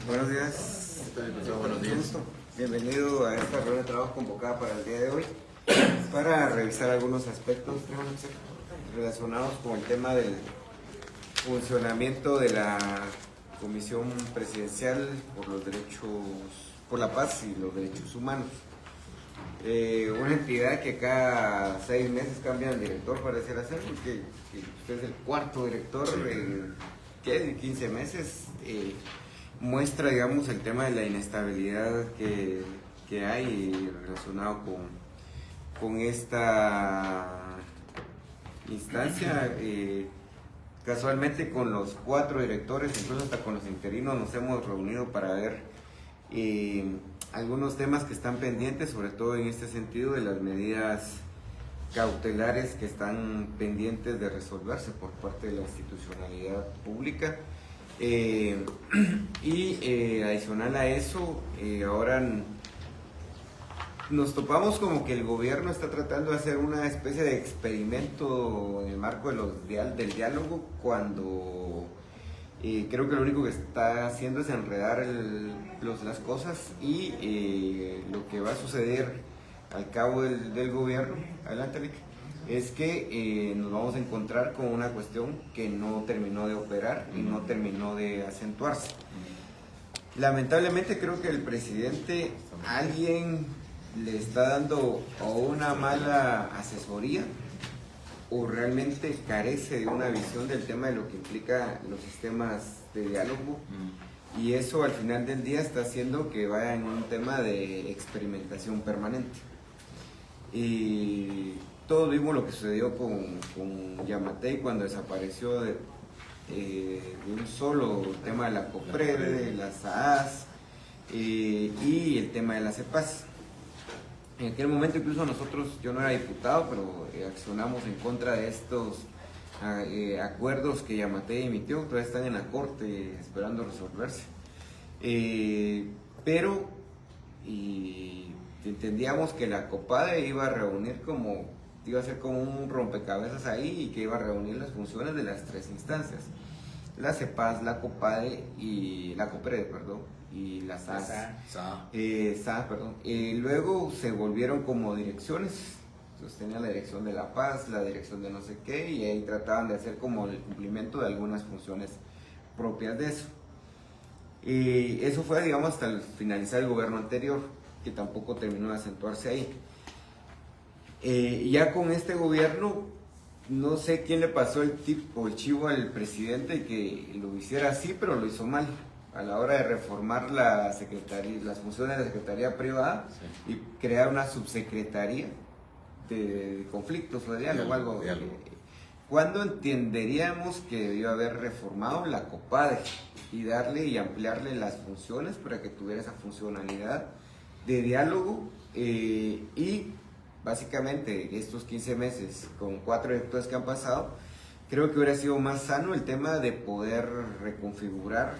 Buenos días. Buenos días. Gusto. Bienvenido a esta reunión de trabajo convocada para el día de hoy para revisar algunos aspectos relacionados con el tema del funcionamiento de la Comisión Presidencial por la Paz y los Derechos Humanos. Una entidad que cada 6 meses cambia de director, pareciera ser, porque usted es el cuarto director de 15 meses. Muestra, digamos, el tema de la inestabilidad que hay relacionado con esta instancia. Casualmente con los 4 directores, incluso hasta con los interinos, nos hemos reunido para ver algunos temas que están pendientes, sobre todo en este sentido de las medidas cautelares que están pendientes de resolverse por parte de la institucionalidad pública. Adicional a eso, ahora nos topamos como que el gobierno está tratando de hacer una especie de experimento en el marco del diálogo, cuando creo que lo único que está haciendo es enredar las cosas, y lo que va a suceder al cabo del gobierno, adelante Vic, es que nos vamos a encontrar con una cuestión que no terminó de operar y no terminó de acentuarse. Lamentablemente creo que el presidente, alguien le está dando o una mala asesoría o realmente carece de una visión del tema de lo que implica los sistemas de diálogo, y eso al final del día está haciendo que vaya en un tema de experimentación permanente. Y todos vimos lo que sucedió con Yamatei cuando desapareció de un solo tema de la COPRED, de las AAS y el tema de las CEPAS. En aquel momento incluso nosotros, yo no era diputado, pero accionamos en contra de estos acuerdos que Yamatei emitió, todavía están en la corte esperando resolverse. Pero entendíamos que la COPADE iba a ser como un rompecabezas ahí, y que iba a reunir las funciones de las 3 instancias: la CEPAS, la COPADE y la COPRED, y la SAS. Luego se volvieron como direcciones. Entonces tenía la dirección de la paz, la dirección de no sé qué, y ahí trataban de hacer como el cumplimiento de algunas funciones propias de eso. Y eso fue, digamos, hasta el finalizar el gobierno anterior, que tampoco terminó de acentuarse ahí. Ya con este gobierno, no sé quién le pasó el tip o el chivo al presidente que lo hiciera así, pero lo hizo mal a la hora de reformar las funciones de la Secretaría Privada, sí, y crear una subsecretaría de conflictos o de diálogo, algo. ¿Cuándo entenderíamos que debió haber reformado la COPADE y darle y ampliarle las funciones para que tuviera esa funcionalidad de diálogo? Y básicamente estos 15 meses con 4 directores que han pasado, creo que hubiera sido más sano el tema de poder reconfigurar,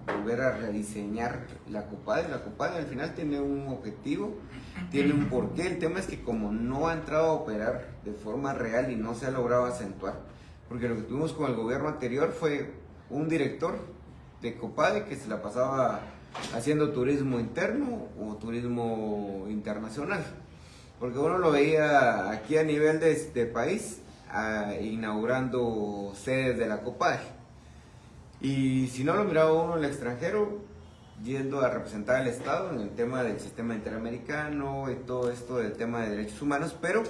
volver a rediseñar la COPADE. La COPADE al final tiene un objetivo, tiene un porqué. El tema es que como no ha entrado a operar de forma real y no se ha logrado acentuar, porque lo que tuvimos con el gobierno anterior fue un director de COPADE que se la pasaba haciendo turismo interno o turismo internacional, porque uno lo veía aquí a nivel de país, inaugurando sedes de la COPADE, y si no lo miraba uno en el extranjero, yendo a representar al Estado en el tema del sistema interamericano y todo esto del tema de derechos humanos. Pero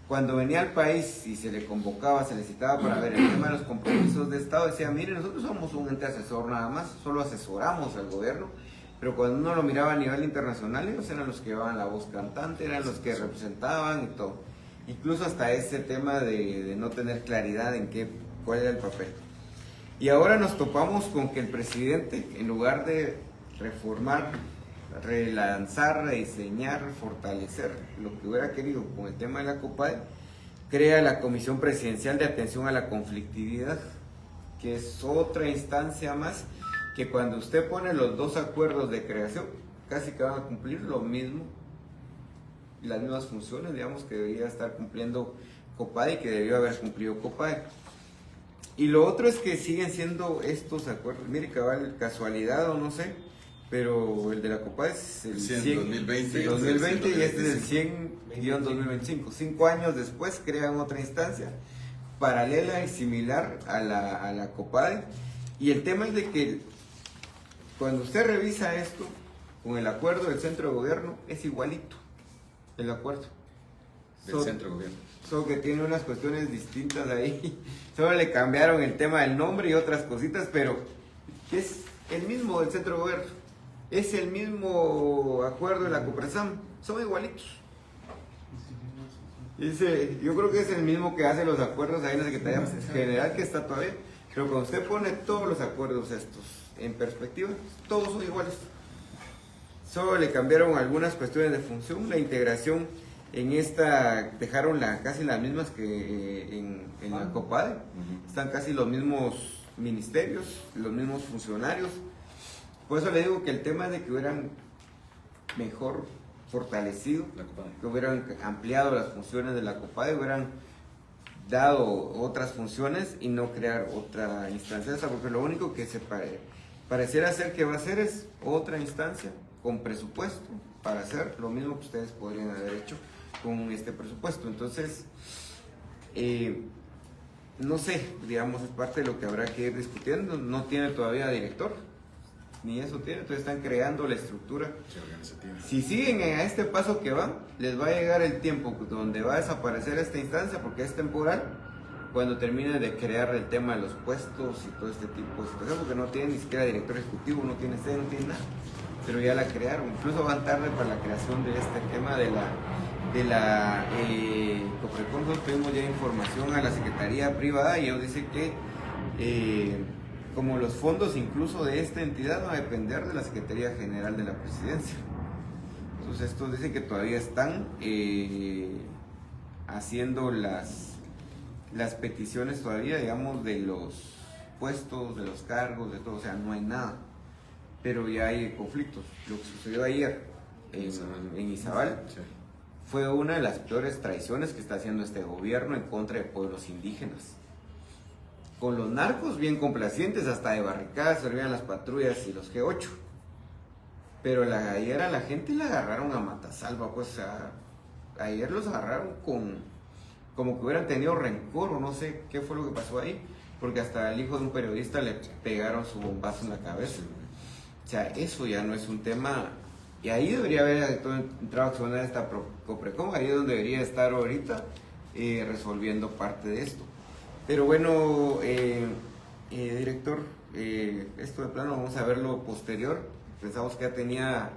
cuando venía al país y se le convocaba, se le citaba para ver el tema de los compromisos de Estado, decía: mire, nosotros somos un ente asesor nada más, solo asesoramos al gobierno. Pero cuando uno lo miraba a nivel internacional, ellos eran los que llevaban la voz cantante, eran los que representaban y todo. Incluso hasta ese tema de no tener claridad en cuál era el papel. Y ahora nos topamos con que el presidente, en lugar de reformar, relanzar, rediseñar, fortalecer lo que hubiera querido con el tema de la COPADE, crea la Comisión Presidencial de Atención a la Conflictividad, que es otra instancia más, que cuando usted pone los 2 acuerdos de creación, casi que van a cumplir lo mismo, las mismas funciones, digamos, que debería estar cumpliendo COPADE y que debió haber cumplido COPADE. Y lo otro es que siguen siendo estos acuerdos. Mire, cabal, casualidad o no sé, pero el de la Copa es el 100, 2020, sí, 2020 y este es el 100-2025. 5 años después crean otra instancia paralela y similar a la COPADE. Y el tema es de que cuando usted revisa esto, con el acuerdo del centro de gobierno, es igualito el acuerdo. Del centro de gobierno. Solo que tiene unas cuestiones distintas ahí. Solo le cambiaron el tema del nombre y otras cositas, pero es el mismo del centro de gobierno. Es el mismo acuerdo de la Copresam. Son igualitos. Yo creo que es el mismo que hace los acuerdos ahí en la Secretaría General, que está todavía. Pero cuando usted pone todos los acuerdos estos en perspectiva, todos son iguales. Solo le cambiaron algunas cuestiones de función, la integración en esta, dejaron casi las mismas que en la COPADE. Están casi los mismos ministerios, los mismos funcionarios. Por eso le digo que el tema es de que hubieran mejor fortalecido, que hubieran ampliado las funciones de la COPADE, hubieran dado otras funciones y no crear otra instancia, porque lo único que se pareciera ser que va a hacer es otra instancia con presupuesto para hacer lo mismo que ustedes podrían haber hecho con este presupuesto. Entonces, no sé, digamos, es parte de lo que habrá que ir discutiendo. No tiene todavía director, ni eso tiene, entonces están creando la estructura. Si siguen a este paso que van, les va a llegar el tiempo donde va a desaparecer esta instancia, porque es temporal, cuando termine de crear el tema de los puestos y todo este tipo de situaciones, porque no tiene ni siquiera director ejecutivo, no tiene sede, no tiene nada, pero ya la crearon. Incluso van tarde para la creación de este tema de la Coprecon. Nosotros pedimos ya información a la Secretaría Privada y ellos dicen que como los fondos incluso de esta entidad van a depender de la Secretaría General de la Presidencia. Entonces estos dicen que todavía están haciendo las peticiones todavía, digamos, de los puestos, de los cargos, de todo, o sea, no hay nada, pero ya hay conflictos. Lo que sucedió ayer en Izabal fue una de las peores traiciones que está haciendo este gobierno en contra de pueblos indígenas. Con los narcos bien complacientes, hasta de barricadas servían las patrullas y los G8. Pero ayer a la gente la agarraron a matasalva, pues, o sea, ayer los agarraron como que hubieran tenido rencor o no sé qué fue lo que pasó ahí, porque hasta el hijo de un periodista le pegaron su bombazo en la cabeza. O sea, eso ya no es un tema, y ahí debería haber entrado a accionar esta Coprecon, ahí es donde debería estar ahorita resolviendo parte de esto. Pero bueno, director, esto de plano vamos a verlo posterior. Pensamos que ya tenía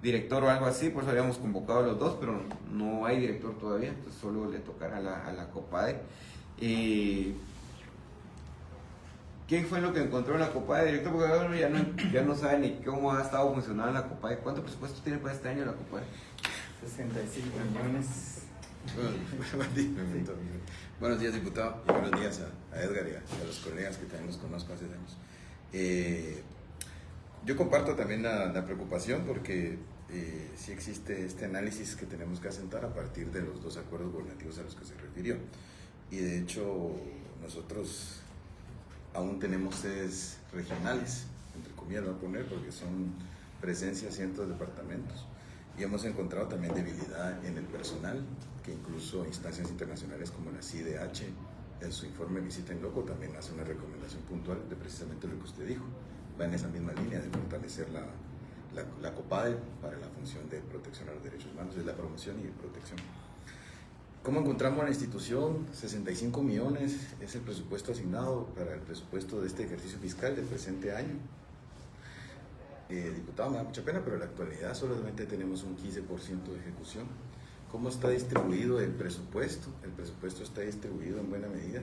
director o algo así, por eso habíamos convocado a los dos, pero no hay director todavía, entonces solo le tocará a la COPADE. ¿Qué fue lo que encontró en la COPADE, director? Porque ahora ya no sabe ni cómo ha estado funcionando la COPADE. ¿Cuánto presupuesto tiene para este año la COPADE? 65 millones. Buenos días, diputado, y buenos días a Edgar y a los colegas que también los conozco hace años. Yo comparto también la preocupación porque sí existe este análisis que tenemos que asentar a partir de los dos acuerdos gobernativos a los que se refirió. Y de hecho nosotros aún tenemos sedes regionales, entre comillas lo voy a poner porque son presencia en ciertos departamentos. Y hemos encontrado también debilidad en el personal, que incluso instancias internacionales como la CIDH, en su informe Visita en Loco, también hace una recomendación puntual de precisamente lo que usted dijo. Va en esa misma línea de fortalecer la COPADE para la función de protección a los derechos humanos, de la promoción y de protección. ¿Cómo encontramos la institución? 65 millones es el presupuesto asignado para el presupuesto de este ejercicio fiscal del presente año. Diputado, me da mucha pena, pero en la actualidad solamente tenemos un 15% de ejecución. ¿Cómo está distribuido el presupuesto? El presupuesto está distribuido en buena medida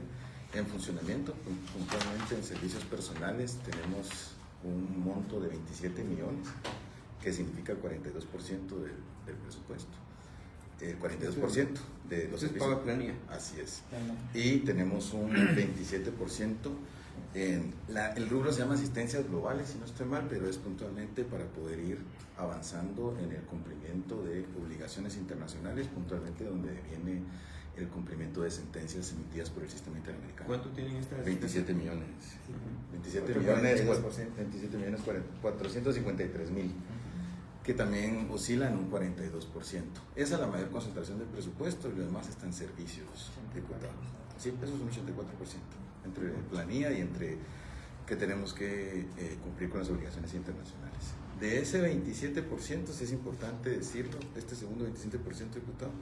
en funcionamiento, puntualmente en servicios personales tenemos un monto de 27 millones, que significa el 42% del presupuesto. El 42% de los servicios. Así es. Y tenemos un 27% el rubro se llama asistencias globales, si no estoy mal, pero es puntualmente para poder ir avanzando en el cumplimiento de obligaciones internacionales, puntualmente donde viene el cumplimiento de sentencias emitidas por el sistema interamericano. ¿Cuánto tienen estas? 27 millones. 27 Otro millones, 42%. 27 millones 453 mil, que también oscilan un 42%. Esa es la mayor concentración del presupuesto y lo demás está en servicios, diputado. Sí, eso es un 84%, entre planilla y entre que tenemos que cumplir con las obligaciones internacionales. De ese 27%, sí es importante decirlo, este segundo 27%, diputado,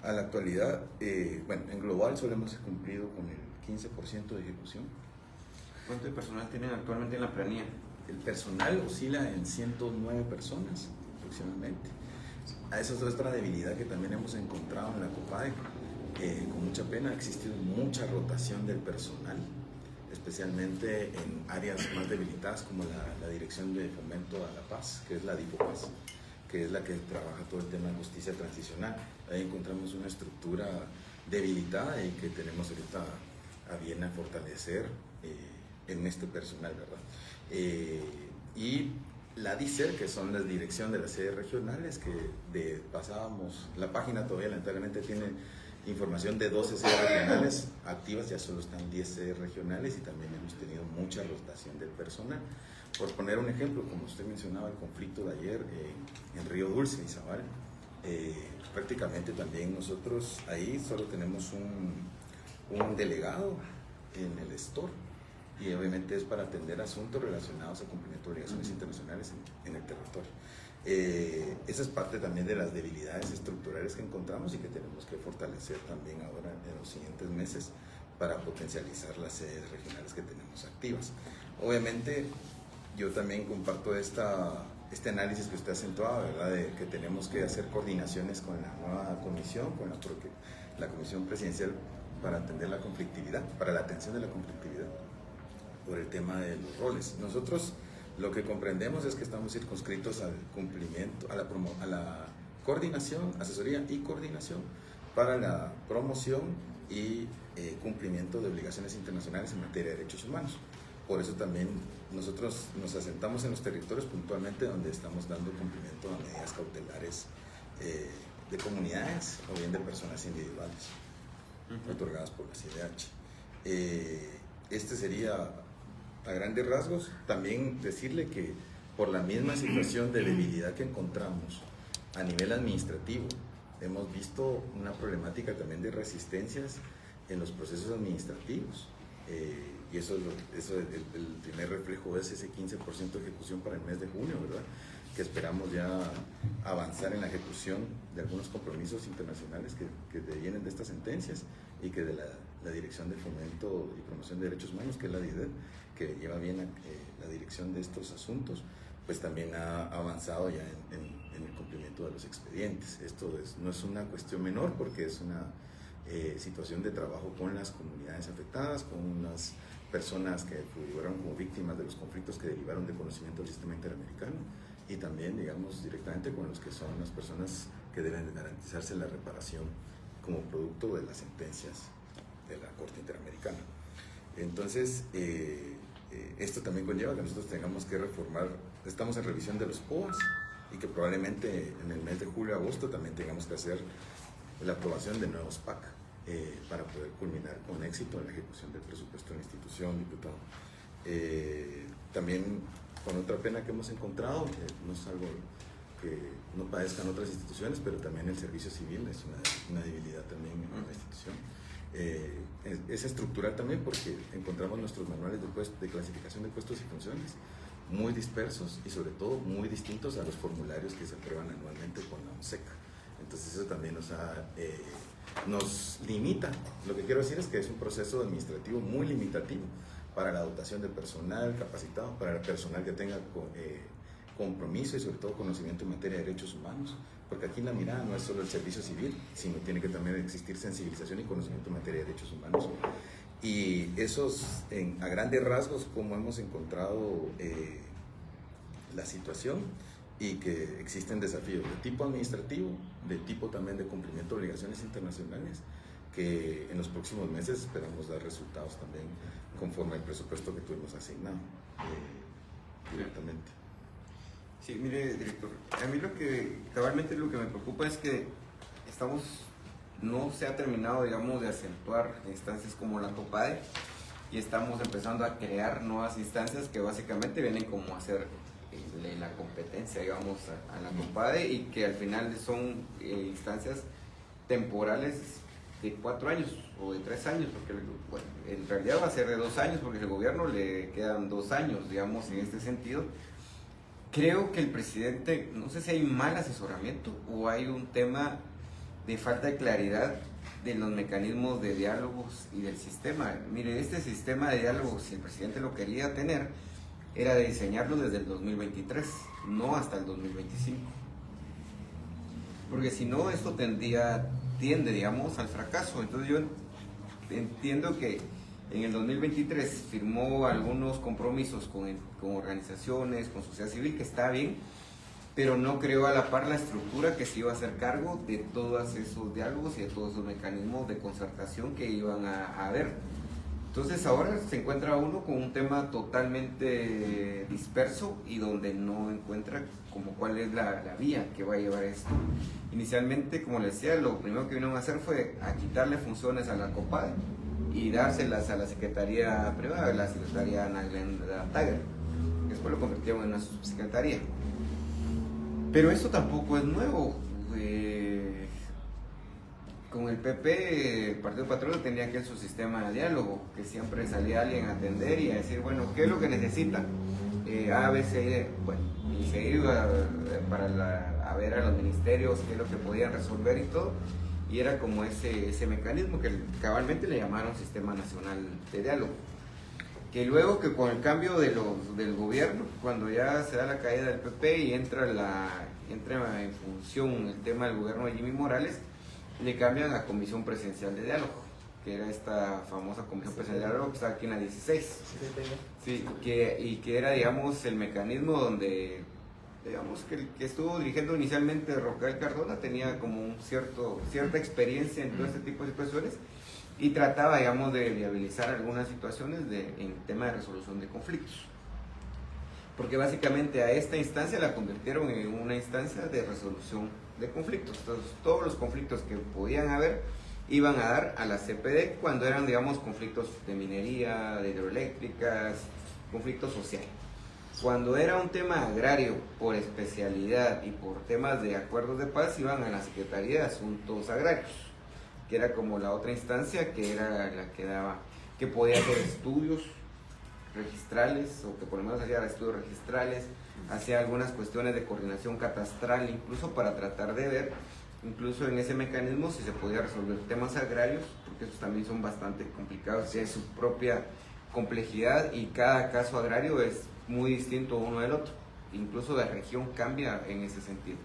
a la actualidad, bueno, en global solo hemos cumplido con el 15% de ejecución. ¿Cuánto de personal tienen actualmente en la planilla? El personal oscila en 109 personas aproximadamente. A eso es otra debilidad que también hemos encontrado en la COPADE. Con mucha pena ha existido mucha rotación del personal, especialmente en áreas más debilitadas como la Dirección de Fomento a la Paz, que es la DIFOPAZ, que es la que trabaja todo el tema de justicia transicional. Ahí encontramos una estructura debilitada y que tenemos ahorita a bien a fortalecer en este personal, ¿verdad? Y la DICER, que son la dirección de las sedes regionales, que pasábamos, la página todavía lamentablemente tiene información de 12 sedes regionales activas, ya solo están 10 sedes regionales y también hemos tenido mucha rotación del personal. Por poner un ejemplo, como usted mencionaba, el conflicto de ayer en Río Dulce, Izabal, prácticamente también nosotros ahí solo tenemos un delegado en el store y obviamente es para atender asuntos relacionados al cumplimiento de obligaciones internacionales en el territorio. Esa es parte también de las debilidades estructurales que encontramos y que tenemos que fortalecer también ahora en los siguientes meses para potencializar las sedes regionales que tenemos activas. Obviamente yo también comparto este análisis que usted acentuaba, ¿verdad? De que tenemos que hacer coordinaciones con la nueva comisión, con la comisión presidencial para atender la conflictividad, para la atención de la conflictividad por el tema de los roles. Nosotros lo que comprendemos es que estamos circunscritos al cumplimiento, a la coordinación, asesoría y coordinación para la promoción y cumplimiento de obligaciones internacionales en materia de derechos humanos. Por eso también nosotros nos asentamos en los territorios puntualmente donde estamos dando cumplimiento a medidas cautelares de comunidades o bien de personas individuales otorgadas por la CIDH. Este sería a grandes rasgos. También decirle que por la misma situación de debilidad que encontramos a nivel administrativo, hemos visto una problemática también de resistencias en los procesos administrativos. Y eso el primer reflejo es ese 15% de ejecución para el mes de junio, ¿verdad? Que esperamos ya avanzar en la ejecución de algunos compromisos internacionales que vienen de estas sentencias y que de la Dirección de Fomento y Promoción de Derechos Humanos, que es la DIDED, que lleva bien la dirección de estos asuntos, pues también ha avanzado ya en el cumplimiento de los expedientes. Esto no es una cuestión menor porque es una situación de trabajo con las comunidades afectadas, con las personas que figuraron como víctimas de los conflictos que derivaron de conocimiento del sistema interamericano y también, digamos, directamente con los que son las personas que deben garantizarse la reparación como producto de las sentencias de la Corte Interamericana. Entonces, esto también conlleva que nosotros tengamos que reformar, estamos en revisión de los POAS y que probablemente en el mes de julio-agosto también tengamos que hacer la aprobación de nuevos PAC para poder culminar con éxito la ejecución del presupuesto de la institución, diputado. También con otra pena que hemos encontrado, no es algo que no padezcan otras instituciones, pero también el servicio civil es una debilidad también en la institución. Es estructural también porque encontramos nuestros manuales de clasificación de puestos y funciones muy dispersos y sobre todo muy distintos a los formularios que se aprueban anualmente con la ONSECA. Entonces eso también nos limita. Lo que quiero decir es que es un proceso administrativo muy limitativo para la dotación de personal capacitado, para el personal que tenga compromiso y sobre todo conocimiento en materia de derechos humanos, porque aquí la mirada no es solo el servicio civil, sino tiene que también existir sensibilización y conocimiento en materia de derechos humanos. Y esos, a grandes rasgos, como hemos encontrado la situación y que existen desafíos de tipo administrativo, de tipo también de cumplimiento de obligaciones internacionales, que en los próximos meses esperamos dar resultados también conforme al presupuesto que tuvimos asignado directamente. Sí, mire, director, a mí cabalmente lo que me preocupa es que estamos no se ha terminado, digamos, de acentuar instancias como la COPADE, y estamos empezando a crear nuevas instancias que básicamente vienen como a hacer la competencia, digamos, a la COPADE, y que al final son instancias temporales de 4 años o de 3 años, porque bueno, en realidad va a ser de 2 años, porque el gobierno le quedan 2 años, digamos, en este sentido. Creo que el presidente, no sé si hay mal asesoramiento o hay un tema de falta de claridad de los mecanismos de diálogos y del sistema. Mire, este sistema de diálogos, si el presidente lo quería tener, era de diseñarlo desde el 2023, no hasta el 2025. Porque si no, esto tiende, digamos, al fracaso. Entonces yo entiendo que en el 2023 firmó algunos compromisos con organizaciones, con sociedad civil, que está bien, pero no creó a la par la estructura que se iba a hacer cargo de todos esos diálogos y de todos esos mecanismos de concertación que iban a haber. Entonces ahora se encuentra uno con un tema totalmente disperso y donde no encuentra como cuál es la vía que va a llevar esto. Inicialmente, como les decía, lo primero que vinieron a hacer fue a quitarle funciones a la COPADE y dárselas a la Secretaría Privada, la Secretaría Ana Glenda Tager. Después lo convirtieron en una subsecretaría. Pero esto tampoco es nuevo. Con el PP, el Partido Patriota tenía aquel su sistema de diálogo, que siempre salía alguien a atender y a decir, bueno, ¿qué es lo que necesitan? A, B, C, D. Bueno, y se iba a ver a los ministerios qué es lo que podían resolver y todo, y era como ese mecanismo que cabalmente le llamaron Sistema Nacional de Diálogo. Que luego que con el cambio del gobierno, cuando ya se da la caída del PP y entra en función el tema del gobierno de Jimmy Morales, le cambian a Comisión Presidencial de Diálogo, que era esta famosa Comisión Presidencial de Diálogo que está aquí en la 16. Sí, que era, digamos, el mecanismo donde, digamos, que el que estuvo dirigiendo inicialmente Rocael Cardona tenía como cierta experiencia en todo este tipo de situaciones y trataba, digamos, de viabilizar algunas situaciones en tema de resolución de conflictos. Porque básicamente a esta instancia la convirtieron en una instancia de resolución de conflictos. Entonces, todos los conflictos que podían haber iban a dar a la CPD cuando eran, digamos, conflictos de minería, de hidroeléctricas, conflictos sociales. Cuando era un tema agrario por especialidad y por temas de acuerdos de paz, iban a la Secretaría de Asuntos Agrarios, que era como la otra instancia que era la que daba, que podía hacer estudios registrales, o que por lo menos hacía estudios registrales, hacía algunas cuestiones de coordinación catastral, incluso para tratar de ver, incluso en ese mecanismo, si se podía resolver temas agrarios, porque esos también son bastante complicados, tienen su propia complejidad y cada caso agrario es muy distinto uno del otro, incluso la región cambia en ese sentido.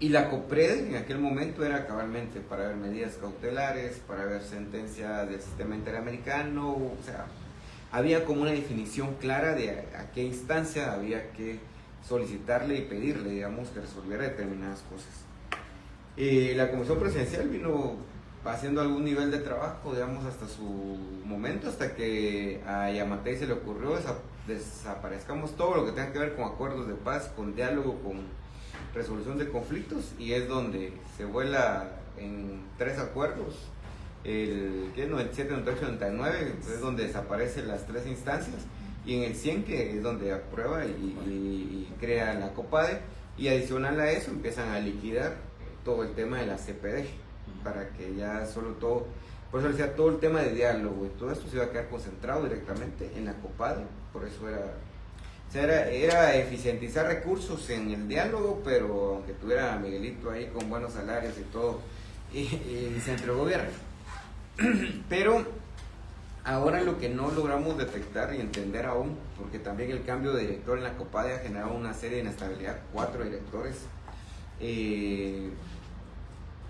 Y la COPRED en aquel momento era cabalmente para ver medidas cautelares, para ver sentencias del sistema interamericano, o sea, había como una definición clara de a qué instancia había que solicitarle y pedirle, digamos, que resolviera determinadas cosas. La Comisión Presidencial vino haciendo algún nivel de trabajo, digamos, hasta su momento, hasta que a Yamatei se le ocurrió desaparezcamos todo lo que tenga que ver con acuerdos de paz, con diálogo, con resolución de conflictos, y es donde se vuela en 3 acuerdos, el 97, 98, 99, es donde desaparecen las 3 instancias, y en el 100, que es donde aprueba y crea la COPADE, y adicional a eso empiezan a liquidar todo el tema de la CPD, para que ya solo todo, por eso decía, todo el tema de diálogo y todo esto se iba a quedar concentrado directamente en la COPADE, por eso era eficientizar recursos en el diálogo, pero aunque tuviera a Miguelito ahí con buenos salarios y todo, y centro de gobierno. Pero ahora lo que no logramos detectar y entender aún, porque también el cambio de director en la COPADE ha generado una serie de inestabilidad, 4 directores,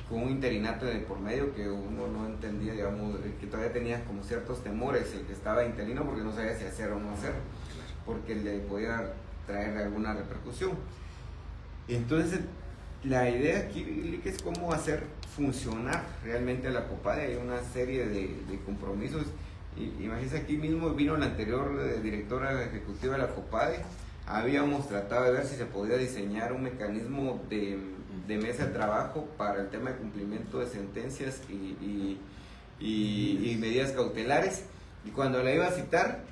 con un interinato de por medio que uno no entendía, digamos, que todavía tenía como ciertos temores el que estaba interino, porque no sabía si hacer o no hacer, porque le podía traer alguna repercusión. Entonces, la idea aquí es cómo hacer funcionar realmente la COPADE. Hay una serie de compromisos. Imagínense, aquí mismo vino la anterior directora ejecutiva de la COPADE. Habíamos tratado de ver si se podía diseñar un mecanismo de mesa de trabajo para el tema de cumplimiento de sentencias y medidas cautelares. Y cuando la iba a citar,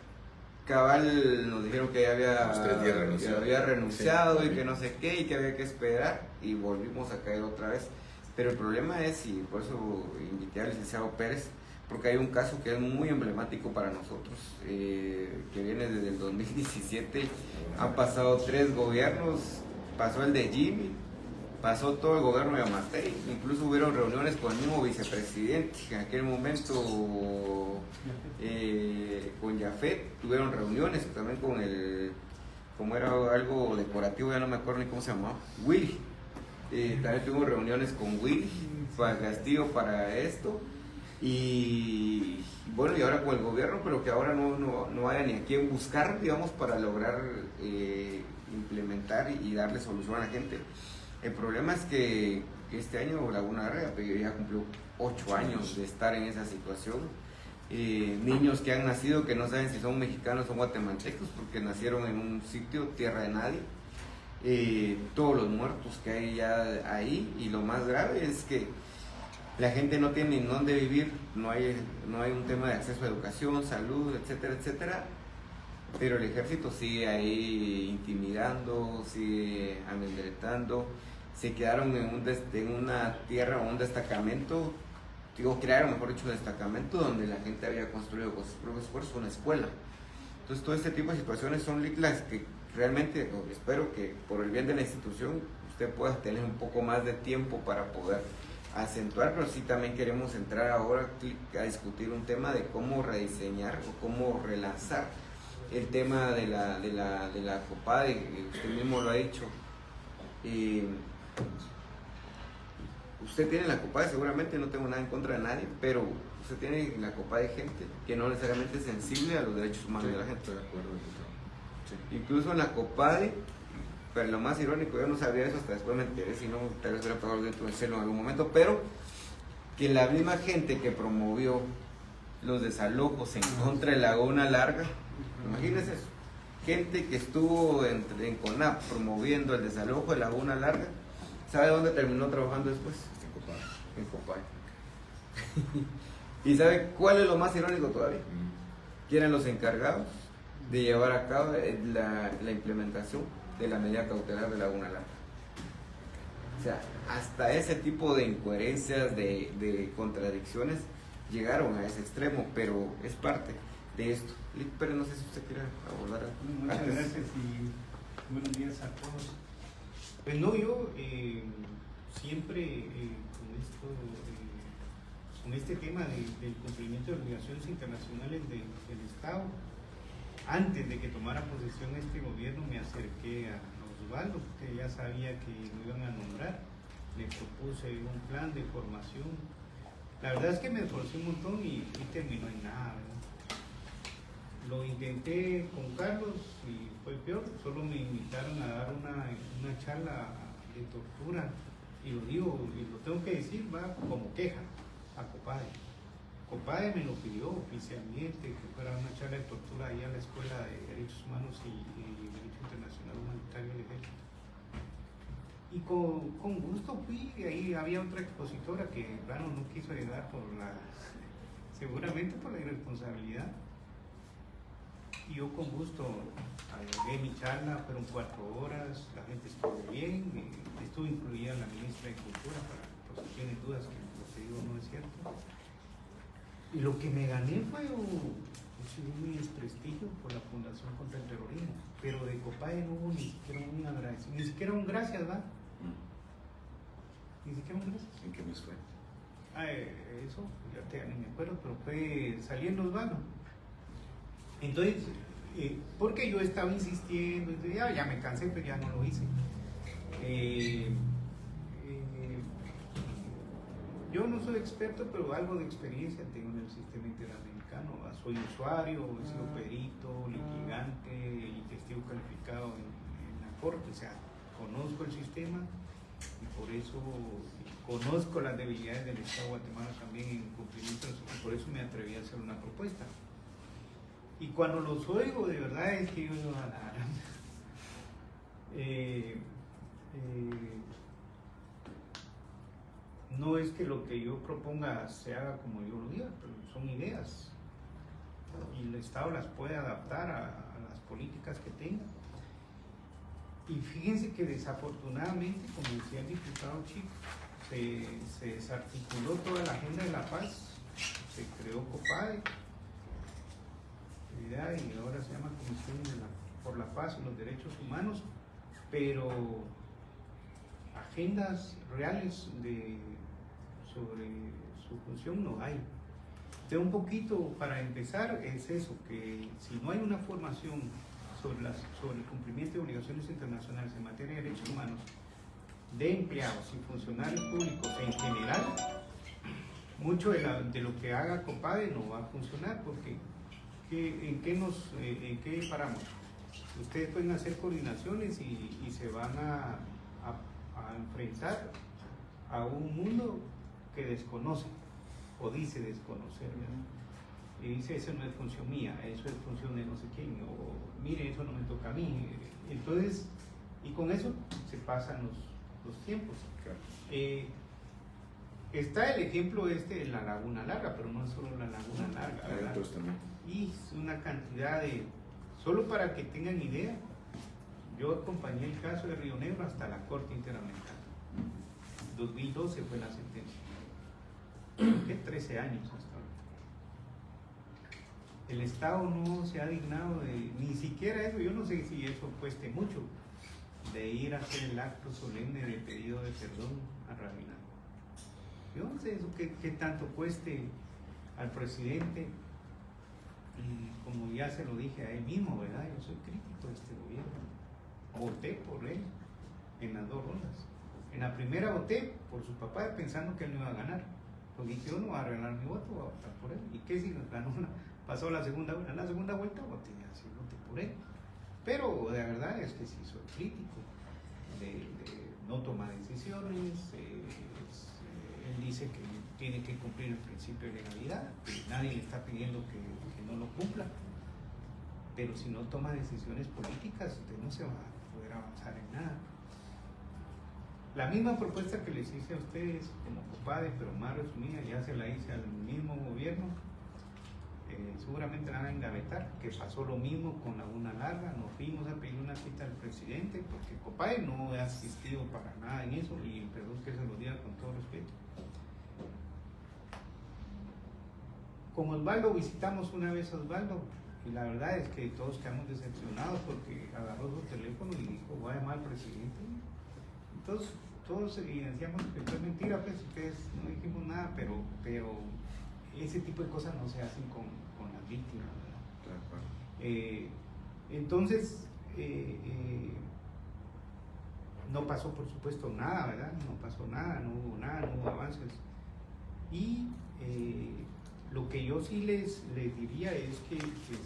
cabal nos dijeron que ya había renunciado Sí. y que no sé qué y que había que esperar y volvimos a caer otra vez. Pero el problema es, y por eso invité al licenciado Pérez, porque hay un caso que es muy emblemático para nosotros, que viene desde el 2017, han pasado 3 gobiernos, pasó el de Jimmy, pasó todo el gobierno de Amatei, incluso hubieron reuniones con el mismo vicepresidente, en aquel momento con Jafet, tuvieron reuniones también con el, como era algo decorativo, ya no me acuerdo ni cómo se llamaba, Willy, también tuvimos reuniones con Willy, para Castillo para esto, y bueno, y ahora con el gobierno, pero que ahora no haya ni a quién buscar, digamos, para lograr implementar y darle solución a la gente. El problema es que este año Laguna Larga ya cumplió 8 años de estar en esa situación. Niños que han nacido que no saben si son mexicanos o guatemaltecos porque nacieron en un sitio, tierra de nadie. Todos los muertos que hay ya ahí, y lo más grave es que la gente no tiene ni dónde vivir, no hay un tema de acceso a educación, salud, etcétera, etcétera. Pero el ejército sigue ahí intimidando, sigue amedrentando. Se quedaron en una tierra o un destacamento, crearon, mejor dicho, un destacamento donde la gente había construido con sus propios esfuerzos una escuela. Entonces, todo este tipo de situaciones son las que realmente espero que por el bien de la institución usted pueda tener un poco más de tiempo para poder acentuar, pero sí también queremos entrar ahora a discutir un tema de cómo rediseñar o cómo relanzar el tema de la COPADE, usted mismo lo ha dicho. Usted tiene la COPADE, seguramente no tengo nada en contra de nadie, pero usted tiene la COPADE gente que no necesariamente es sensible a los derechos humanos de la gente. Estoy de acuerdo, diputado. Sí. Incluso en la COPADE, pero lo más irónico, yo no sabía eso hasta después me enteré, si no, tal vez hubiera pagado dentro del celo en algún momento, pero que la misma gente que promovió los desalojos en contra de Laguna Larga, imagínense eso, gente que estuvo en CONAP promoviendo el desalojo de Laguna Larga, ¿sabe dónde terminó trabajando después? En COPADE. ¿Y sabe cuál es lo más irónico todavía? Que eran los encargados de llevar a cabo la implementación de la medida cautelar de Laguna Larga. O sea, hasta ese tipo de incoherencias, de contradicciones, llegaron a ese extremo, pero es parte de esto. Pero no sé si usted quiere abordar algo. Muchas gracias y buenos días a todos. Pues no, yo siempre con este tema del cumplimiento de obligaciones internacionales del Estado, antes de que tomara posesión este gobierno me acerqué a Osvaldo, porque ya sabía que lo iban a nombrar, le propuse un plan de formación. La verdad es que me esforcé un montón y terminó en nada, ¿verdad? Lo intenté con Carlos y fue peor, solo me invitaron a dar una charla de tortura, y lo digo y lo tengo que decir, va como queja a COPADE. COPADE me lo pidió oficialmente, que fuera una charla de tortura ahí a la Escuela de Derechos Humanos y Derecho Internacional Humanitario del Ejército. Y con gusto fui, y ahí había otra expositora que, claro, no quiso llegar seguramente por la irresponsabilidad. Y yo con gusto agregué mi charla, fueron 4 horas, la gente estuvo bien, estuvo incluida la ministra de Cultura, por si tienen dudas que lo que digo no es cierto. Y lo que me gané fue un desprestigio por la Fundación contra el Terrorismo, pero de COPADE no hubo ni siquiera un agradecimiento, ni siquiera un gracias, ¿verdad? Ni siquiera un gracias. ¿En qué mes fue? Eso, ya ni me acuerdo, pero fue saliendo Osvaldo. Entonces, porque yo estaba insistiendo, ya me cansé, pero ya no lo hice. Yo no soy experto, pero algo de experiencia tengo en el sistema interamericano. Soy usuario, he sido perito, litigante y testigo calificado en la corte. O sea, conozco el sistema y por eso conozco las debilidades del Estado de Guatemala también en cumplimiento, y por eso me atreví a hacer una propuesta. Y cuando los oigo, de verdad es que yo digo, es que lo que yo proponga se haga como yo lo diga, pero son ideas y el Estado las puede adaptar a las políticas que tenga. Y fíjense que desafortunadamente, como decía el diputado Chico, se desarticuló toda la agenda de la paz, se creó COPADE, y ahora se llama Comisión por la Paz y los Derechos Humanos, pero agendas reales sobre su función no hay. De un poquito para empezar es eso, que si no hay una formación sobre el cumplimiento de obligaciones internacionales en materia de derechos humanos de empleados y funcionarios públicos en general, mucho de lo que haga COPADE no va a funcionar, porque ¿en qué paramos? Ustedes pueden hacer coordinaciones y se van a enfrentar a un mundo que desconoce o dice desconocer, ¿verdad? Y dice, eso no es función mía, eso es función de no sé quién, o mire, eso no me toca a mí. Entonces, y con eso se pasan los tiempos. Claro. Está el ejemplo de la Laguna Larga, pero no es solo la Laguna Larga, Hay ¿verdad? otros también. Y es una cantidad solo para que tengan idea, yo acompañé el caso de Río Negro hasta la Corte Interamericana. 2012 fue la sentencia. ¿Qué? 13 años hasta ahora. El Estado no se ha dignado ni siquiera eso, yo no sé si eso cueste mucho, de ir a hacer el acto solemne de pedido de perdón a Rabinal. Yo no sé eso qué tanto cueste al presidente, y como ya se lo dije a él mismo, ¿verdad? Yo soy crítico de este gobierno. Voté por él en las dos rondas. En la primera voté por su papá pensando que él no iba a ganar. Porque dije, yo no voy a regalar mi voto, voy a votar por él. ¿Y qué si ganó pasó la segunda vuelta? En la segunda vuelta voté por él. Pero la verdad es que sí soy crítico de no tomar decisiones. Él dice que tiene que cumplir el principio de legalidad, que nadie le está pidiendo que no lo cumpla. Pero si no toma decisiones políticas, usted no se va a poder avanzar en nada. La misma propuesta que les hice a ustedes como COPADE, pero más resumida, ya se la hice al mismo gobierno. Seguramente la van a engavetar, que pasó lo mismo con Laguna Larga. Nos fuimos a pedir una cita al presidente, porque COPADE no ha asistido para nada en eso, y perdón que se lo diga con todo respeto. Con Osvaldo visitamos una vez a Osvaldo, y la verdad es que todos quedamos decepcionados porque agarró su teléfono y dijo, voy a llamar al presidente. Entonces todos evidenciamos que fue mentira, pues ustedes no dijimos nada, pero ese tipo de cosas no se hacen con las víctimas, ¿verdad? Claro. Entonces no pasó por supuesto nada, ¿verdad? No pasó nada, no hubo nada, no hubo avances. Y lo que yo sí les diría es que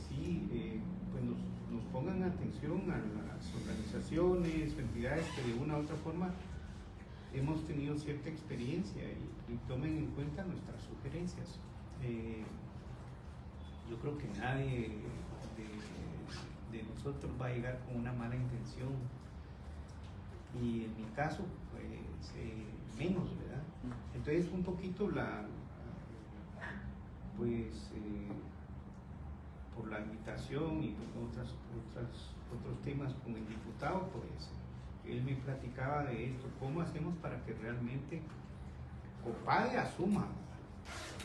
sí, pues nos pongan atención a las organizaciones, entidades que de una u otra forma hemos tenido cierta experiencia y tomen en cuenta nuestras sugerencias. Yo creo que nadie de nosotros va a llegar con una mala intención, y en mi caso pues menos, ¿verdad? Entonces un poquito por la invitación y por otros temas con el diputado, pues él me platicaba de esto, cómo hacemos para que realmente COPADE asuma,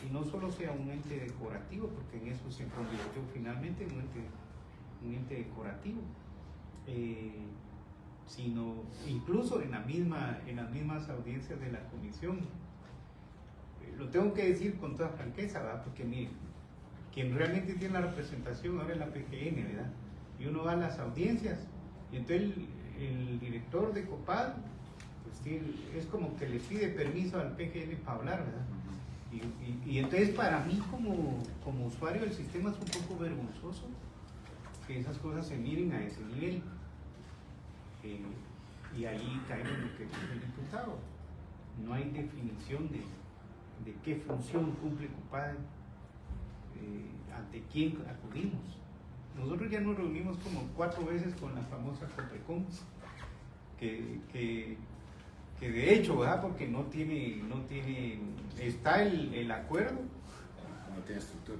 y no solo sea un ente decorativo, porque en eso se convirtió finalmente en un ente decorativo, sino incluso en las mismas audiencias de la comisión. Lo tengo que decir con toda franqueza, ¿verdad? Porque miren, quien realmente tiene la representación ahora es la PGN, ¿verdad? Y uno va a las audiencias y entonces el director de COPADE pues, es como que le pide permiso al PGN para hablar, ¿verdad? Y entonces para mí como usuario del sistema es un poco vergonzoso que esas cosas se miren a ese nivel. Y ahí caemos en lo que dice el diputado. No hay definición de qué función cumple COPADE, ante quién acudimos. Nosotros ya nos reunimos como 4 veces con la famosa COPECOM, que que de hecho, ¿verdad? Porque no tiene, está el acuerdo. No tiene estructura.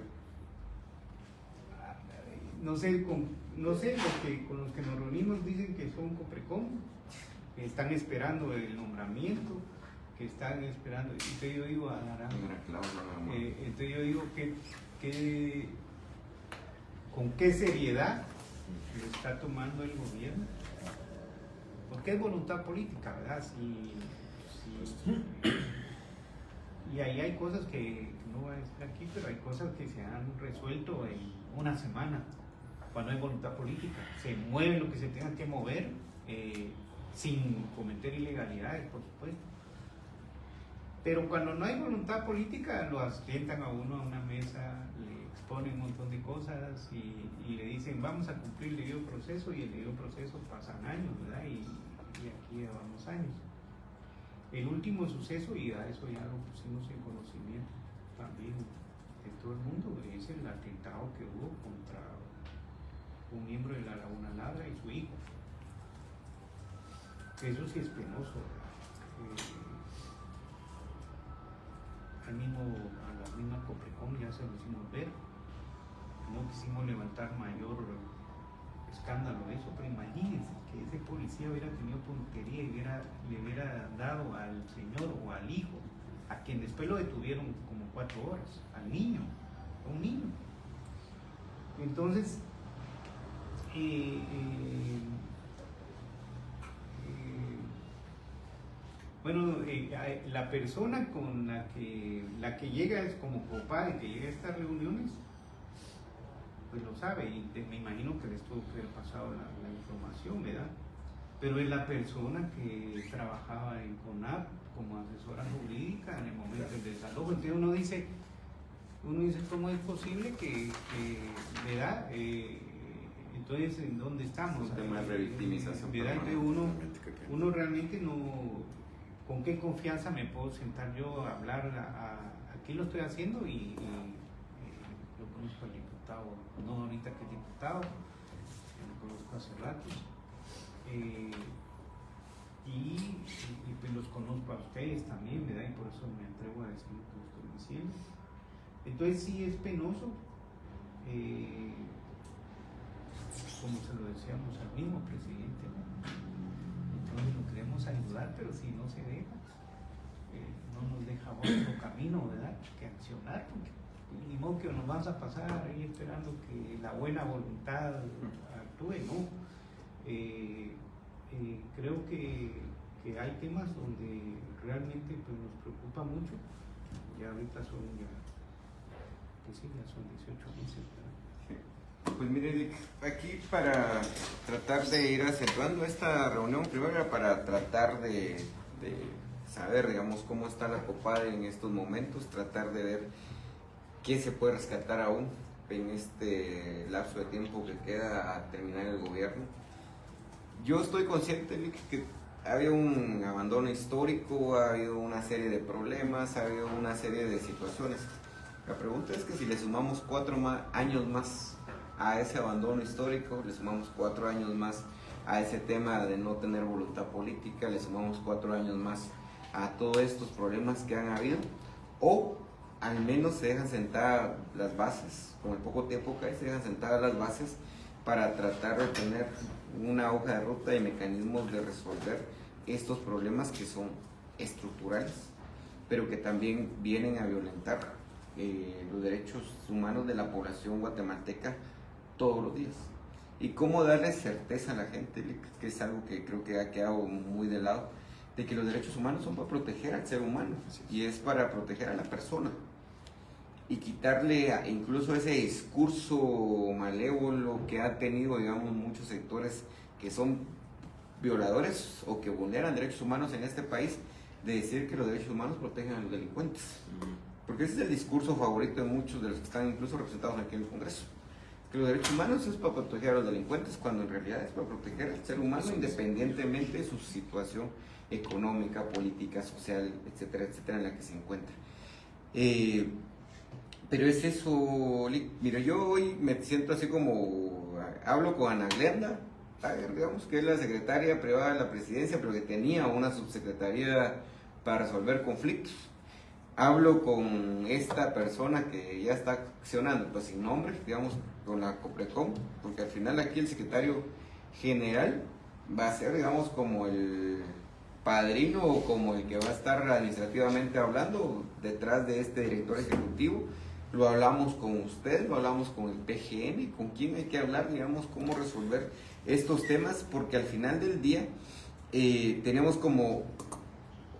No sé, con los que nos reunimos dicen que son Coprecom, que están esperando el nombramiento, que están esperando. Entonces yo digo, entonces yo digo con qué seriedad lo está tomando el gobierno, porque es voluntad política, ¿verdad? Y ahí hay cosas que no voy a decir aquí, pero hay cosas que se han resuelto en una semana, cuando hay voluntad política. Se mueve lo que se tenga que mover, sin cometer ilegalidades, por supuesto. Pero cuando no hay voluntad política, lo asientan a uno a una mesa, le exponen un montón de cosas y le dicen, vamos a cumplir el debido proceso, y el debido proceso pasan años, ¿verdad? Y aquí llevamos años. El último suceso, y a eso ya lo pusimos en conocimiento también de todo el mundo, es el atentado que hubo contra un miembro de la Laguna Ladra y su hijo. Eso sí es penoso, ¿verdad? A la misma Coprecom ya se lo hicimos ver. No quisimos levantar mayor escándalo de eso, pero imagínense que ese policía hubiera tenido puntería y le hubiera dado al señor o al hijo, a quien después lo detuvieron como 4 horas, al niño, a un niño. Entonces, bueno, la persona con la que llega es como compadre, que llega a estas reuniones, pues lo sabe, y me imagino que les tuvo que haber pasado la información, ¿verdad? Pero es la persona que trabajaba en CONAP como asesora jurídica en el momento del desalojo. Entonces uno dice, ¿cómo es posible que ¿verdad? Entonces, ¿en dónde estamos? Un tema de revictimización. ¿Verdad? Entonces uno realmente no... ¿Con qué confianza me puedo sentar yo a hablar? Aquí lo estoy haciendo y lo conozco al diputado, no ahorita que es diputado, lo conozco hace rato. Y pues los conozco a ustedes también, ¿verdad? Y por eso me atrevo a decir lo que estoy diciendo. Entonces sí es penoso, como se lo decíamos al mismo presidente, ¿no? Entonces lo queremos ayudar, pero si no se deja, no nos deja otro camino, ¿verdad?, que accionar, porque ni modo que nos vamos a pasar ahí esperando que la buena voluntad actúe, ¿no? Creo que hay temas donde realmente pues, nos preocupa mucho. Ya ahorita son ya son 18 meses, ¿verdad? Pues mire, aquí para tratar de ir acentuando esta reunión, primero era para tratar de saber, digamos, cómo está la COPADE en estos momentos, tratar de ver qué se puede rescatar aún en este lapso de tiempo que queda a terminar el gobierno. Yo estoy consciente de que ha habido un abandono histórico, ha habido una serie de problemas, ha habido una serie de situaciones. La pregunta es que si le sumamos 4 años más a ese abandono histórico, le sumamos 4 años más a ese tema de no tener voluntad política, le sumamos 4 años más a todos estos problemas que han habido, o al menos se dejan sentadas las bases, con el poco tiempo que hay, se dejan sentadas las bases para tratar de tener una hoja de ruta y mecanismos de resolver estos problemas que son estructurales, pero que también vienen a violentar los derechos humanos de la población guatemalteca todos los días. Y cómo darle certeza a la gente, que es algo que creo que ha quedado muy de lado, de que los derechos humanos son para proteger al ser humano y es para proteger a la persona y quitarle incluso ese discurso malévolo que ha tenido, digamos, muchos sectores que son violadores o que vulneran derechos humanos en este país, de decir que los derechos humanos protegen a los delincuentes. Porque ese es el discurso favorito de muchos de los que están incluso representados aquí en el Congreso. Que los derechos humanos es para proteger a los delincuentes, cuando en realidad es para proteger al ser humano independientemente de su situación económica, política, social, etcétera, etcétera, en la que se encuentra. Pero es eso, mira, yo hoy me siento así como, hablo con Ana Glenda digamos que es la secretaria privada de la presidencia, pero que tenía una subsecretaría para resolver conflictos. Hablo con esta persona que ya está accionando, pues sin nombre, digamos, con la Coprecom, porque al final aquí el secretario general va a ser, digamos, como el padrino o como el que va a estar administrativamente hablando detrás de este director ejecutivo. Lo hablamos con usted, lo hablamos con el PGN, con quién hay que hablar, digamos, cómo resolver estos temas, porque al final del día tenemos como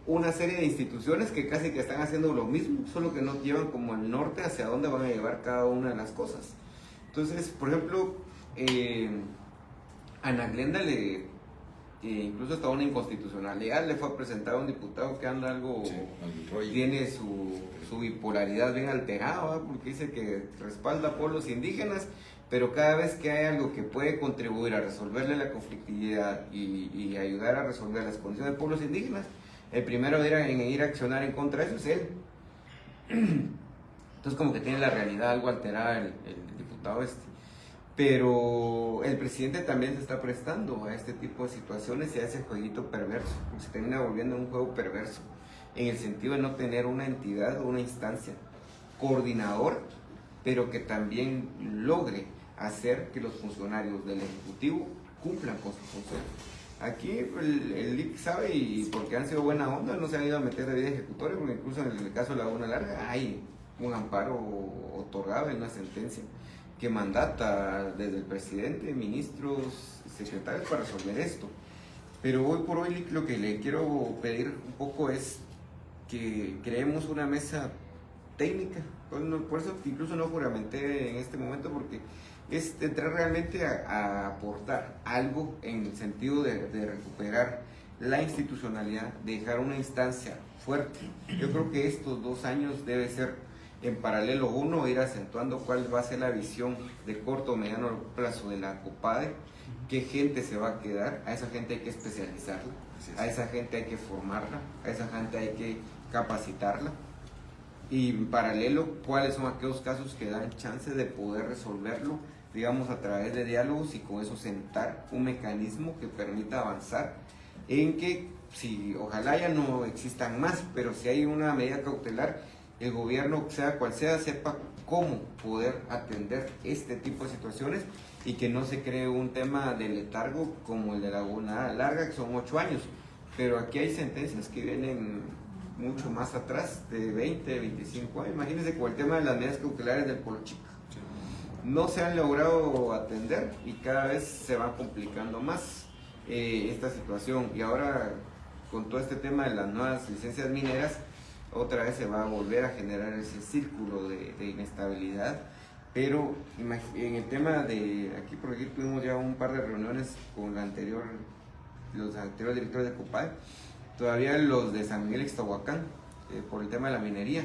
una serie de instituciones que casi que están haciendo lo mismo, solo que no llevan como el norte hacia dónde van a llevar cada una de las cosas. Entonces, por ejemplo, Ana Glenda incluso hasta una inconstitucionalidad le fue a presentar a un diputado que anda algo, tiene su bipolaridad bien alterada, ¿verdad? Porque dice que respalda a pueblos indígenas, pero cada vez que hay algo que puede contribuir a resolverle la conflictividad y ayudar a resolver las condiciones de pueblos indígenas, el primero en ir a accionar en contra de eso es él. Entonces como que tiene la realidad algo alterada el diputado este. Pero el presidente también se está prestando a este tipo de situaciones y a ese jueguito perverso, porque se termina volviendo un juego perverso, en el sentido de no tener una entidad o una instancia coordinadora, pero que también logre hacer que los funcionarios del Ejecutivo cumplan con su función. Aquí el LIC sabe, y porque han sido buena onda, no se han ido a meter de vida ejecutoria, porque incluso en el caso de Laguna Larga hay un amparo otorgado en una sentencia que mandata desde el presidente, ministros, secretarios para resolver esto. Pero hoy por hoy lo que le quiero pedir un poco es que creemos una mesa técnica. Por eso incluso no juramenté en este momento, porque es entrar realmente a aportar algo en el sentido de recuperar la institucionalidad, de dejar una instancia fuerte. Yo creo que estos 2 años debe ser en paralelo, uno, ir acentuando cuál va a ser la visión de corto o mediano plazo de la COPADE, qué gente se va a quedar, a esa gente hay que especializarla, a esa gente hay que formarla, a esa gente hay que capacitarla, y en paralelo cuáles son aquellos casos que dan chance de poder resolverlo, digamos, a través de diálogos, y con eso sentar un mecanismo que permita avanzar en que, si ojalá ya no existan más, pero si hay una medida cautelar, el gobierno, sea cual sea, sepa cómo poder atender este tipo de situaciones y que no se cree un tema de letargo como el de Laguna Larga, que son 8 años. Pero aquí hay sentencias que vienen mucho más atrás, de 20, 25 años. Imagínense con el tema de las medidas cautelares del Polo Chico. No se han logrado atender y cada vez se va complicando más esta situación. Y ahora, con todo este tema de las nuevas licencias mineras, otra vez se va a volver a generar ese círculo de inestabilidad. Pero en el tema de aquí, por aquí tuvimos ya un par de reuniones con los anteriores directores de COPADE. Todavía los de San Miguel Ixtahuacán, por el tema de la minería,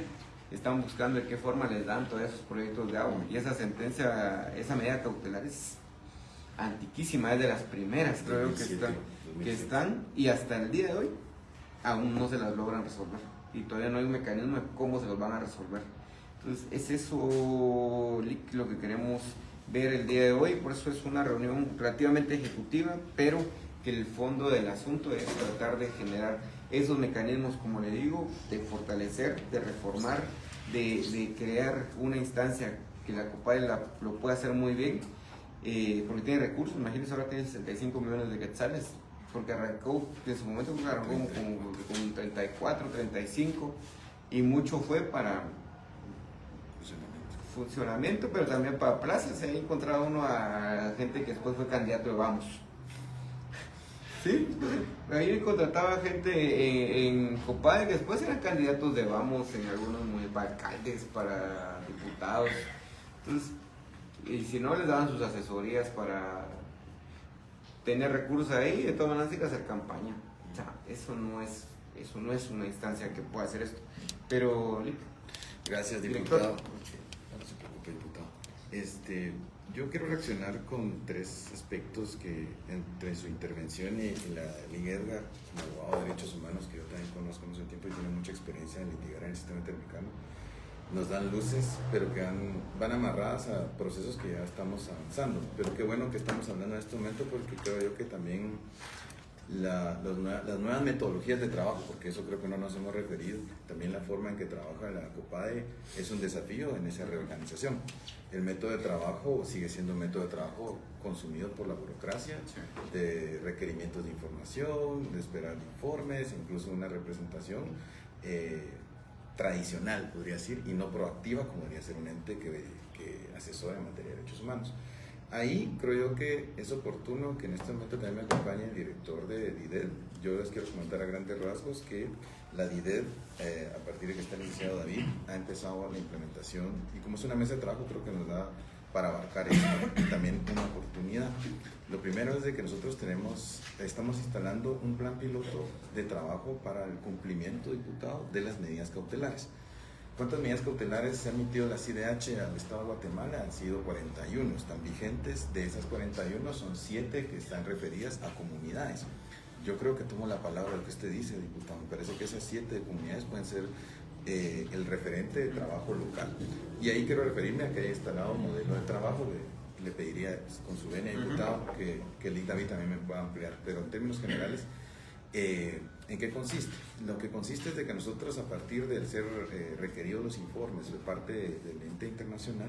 están buscando de qué forma les dan todos esos proyectos de agua. Y esa sentencia, esa medida cautelar es antiquísima, es de las primeras, creo que están, y hasta el día de hoy aún no se las logran resolver. Y todavía no hay un mecanismo de cómo se los van a resolver. Entonces es eso lo que queremos ver el día de hoy. Por eso es una reunión relativamente ejecutiva, pero que el fondo del asunto es tratar de generar esos mecanismos, como le digo, de fortalecer, de reformar, de crear una instancia que la COPADE lo pueda hacer muy bien, porque tiene recursos. Imagínense, ahora tiene 65 millones de quetzales, porque arrancó, en su momento arrancó con 34, 35, y mucho fue para funcionamiento, pero también para plazas. Se ha encontrado uno a gente que después fue candidato de Vamos. Sí, ahí contrataba gente en COPADE que después eran candidatos de Vamos en algunos alcaldes, para diputados. Entonces, y si no, les daban sus asesorías para tener recursos ahí, de todas maneras hay que hacer campaña. O sea, eso no es una instancia que pueda hacer esto. Pero gracias, director. diputado. No se preocupe, diputado. Yo quiero reaccionar con 3 aspectos que entre su intervención y la Liga Edgar, como abogado de derechos humanos, que yo también conozco hace tiempo y tiene mucha experiencia en litigar en el sistema interamericano, nos dan luces, pero que van amarradas a procesos que ya estamos avanzando. Pero qué bueno que estamos hablando en este momento, porque creo yo que también las nuevas metodologías de trabajo, porque eso creo que no nos hemos referido, también la forma en que trabaja la COPADE es un desafío en esa reorganización. El método de trabajo sigue siendo un método de trabajo consumido por la burocracia, de requerimientos de información, de esperar informes, incluso una representación tradicional, podría decir, y no proactiva, como debería ser un ente que asesora en materia de derechos humanos. Ahí creo yo que es oportuno que en este momento también me acompañe el director de DIDED. Yo les quiero comentar a grandes rasgos que la DIDED, a partir de que está el licenciado David, ha empezado la implementación, y como es una mesa de trabajo, creo que nos da para abarcar esto y también una oportunidad. Lo primero es de que nosotros estamos instalando un plan piloto de trabajo para el cumplimiento, diputado, de las medidas cautelares. ¿Cuántas medidas cautelares se ha emitido la CIDH al Estado de Guatemala? Han sido 41, están vigentes. De esas 41 son 7 que están referidas a comunidades. Yo creo que tomo la palabra de lo que usted dice, diputado. Me parece que esas 7 comunidades pueden ser el referente de trabajo local. Y ahí quiero referirme a que haya instalado un modelo de trabajo. Le pediría con su venia, diputado, que el David también me pueda ampliar. Pero en términos generales, ¿en qué consiste? Lo que consiste es de que nosotros, a partir de ser requeridos los informes de parte del ente internacional,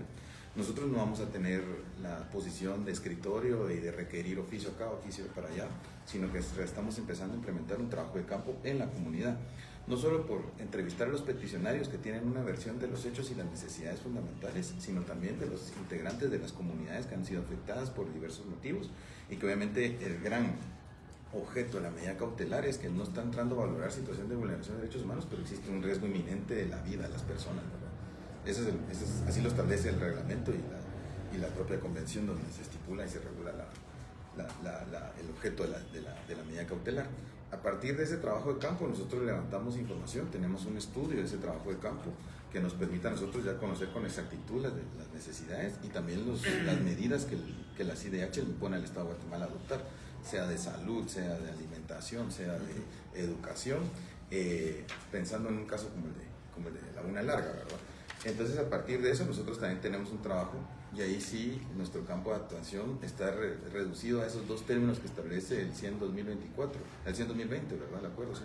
nosotros no vamos a tener la posición de escritorio y de requerir oficio acá, oficio para allá, sino que estamos empezando a implementar un trabajo de campo en la comunidad. No solo por entrevistar a los peticionarios que tienen una versión de los hechos y las necesidades fundamentales, sino también de los integrantes de las comunidades que han sido afectadas por diversos motivos, y que obviamente el gran objeto de la medida cautelar es que no está entrando a valorar situación de vulneración de derechos humanos, pero existe un riesgo inminente de la vida de las personas, ¿verdad? Así lo establece el reglamento y la propia convención, donde se estipula y se regula el objeto de la medida cautelar. A partir de ese trabajo de campo, nosotros levantamos información, tenemos un estudio de ese trabajo de campo que nos permita a nosotros ya conocer con exactitud las necesidades y también las medidas que la CIDH le impone al Estado de Guatemala a adoptar, sea de salud, sea de alimentación, sea de educación, pensando en un caso como el de Laguna Larga, ¿verdad? Entonces, a partir de eso, nosotros también tenemos un trabajo, y ahí sí nuestro campo de actuación está reducido a esos dos términos que establece el 100-2024, el 100-2020, ¿verdad? El acuerdo 100-2020,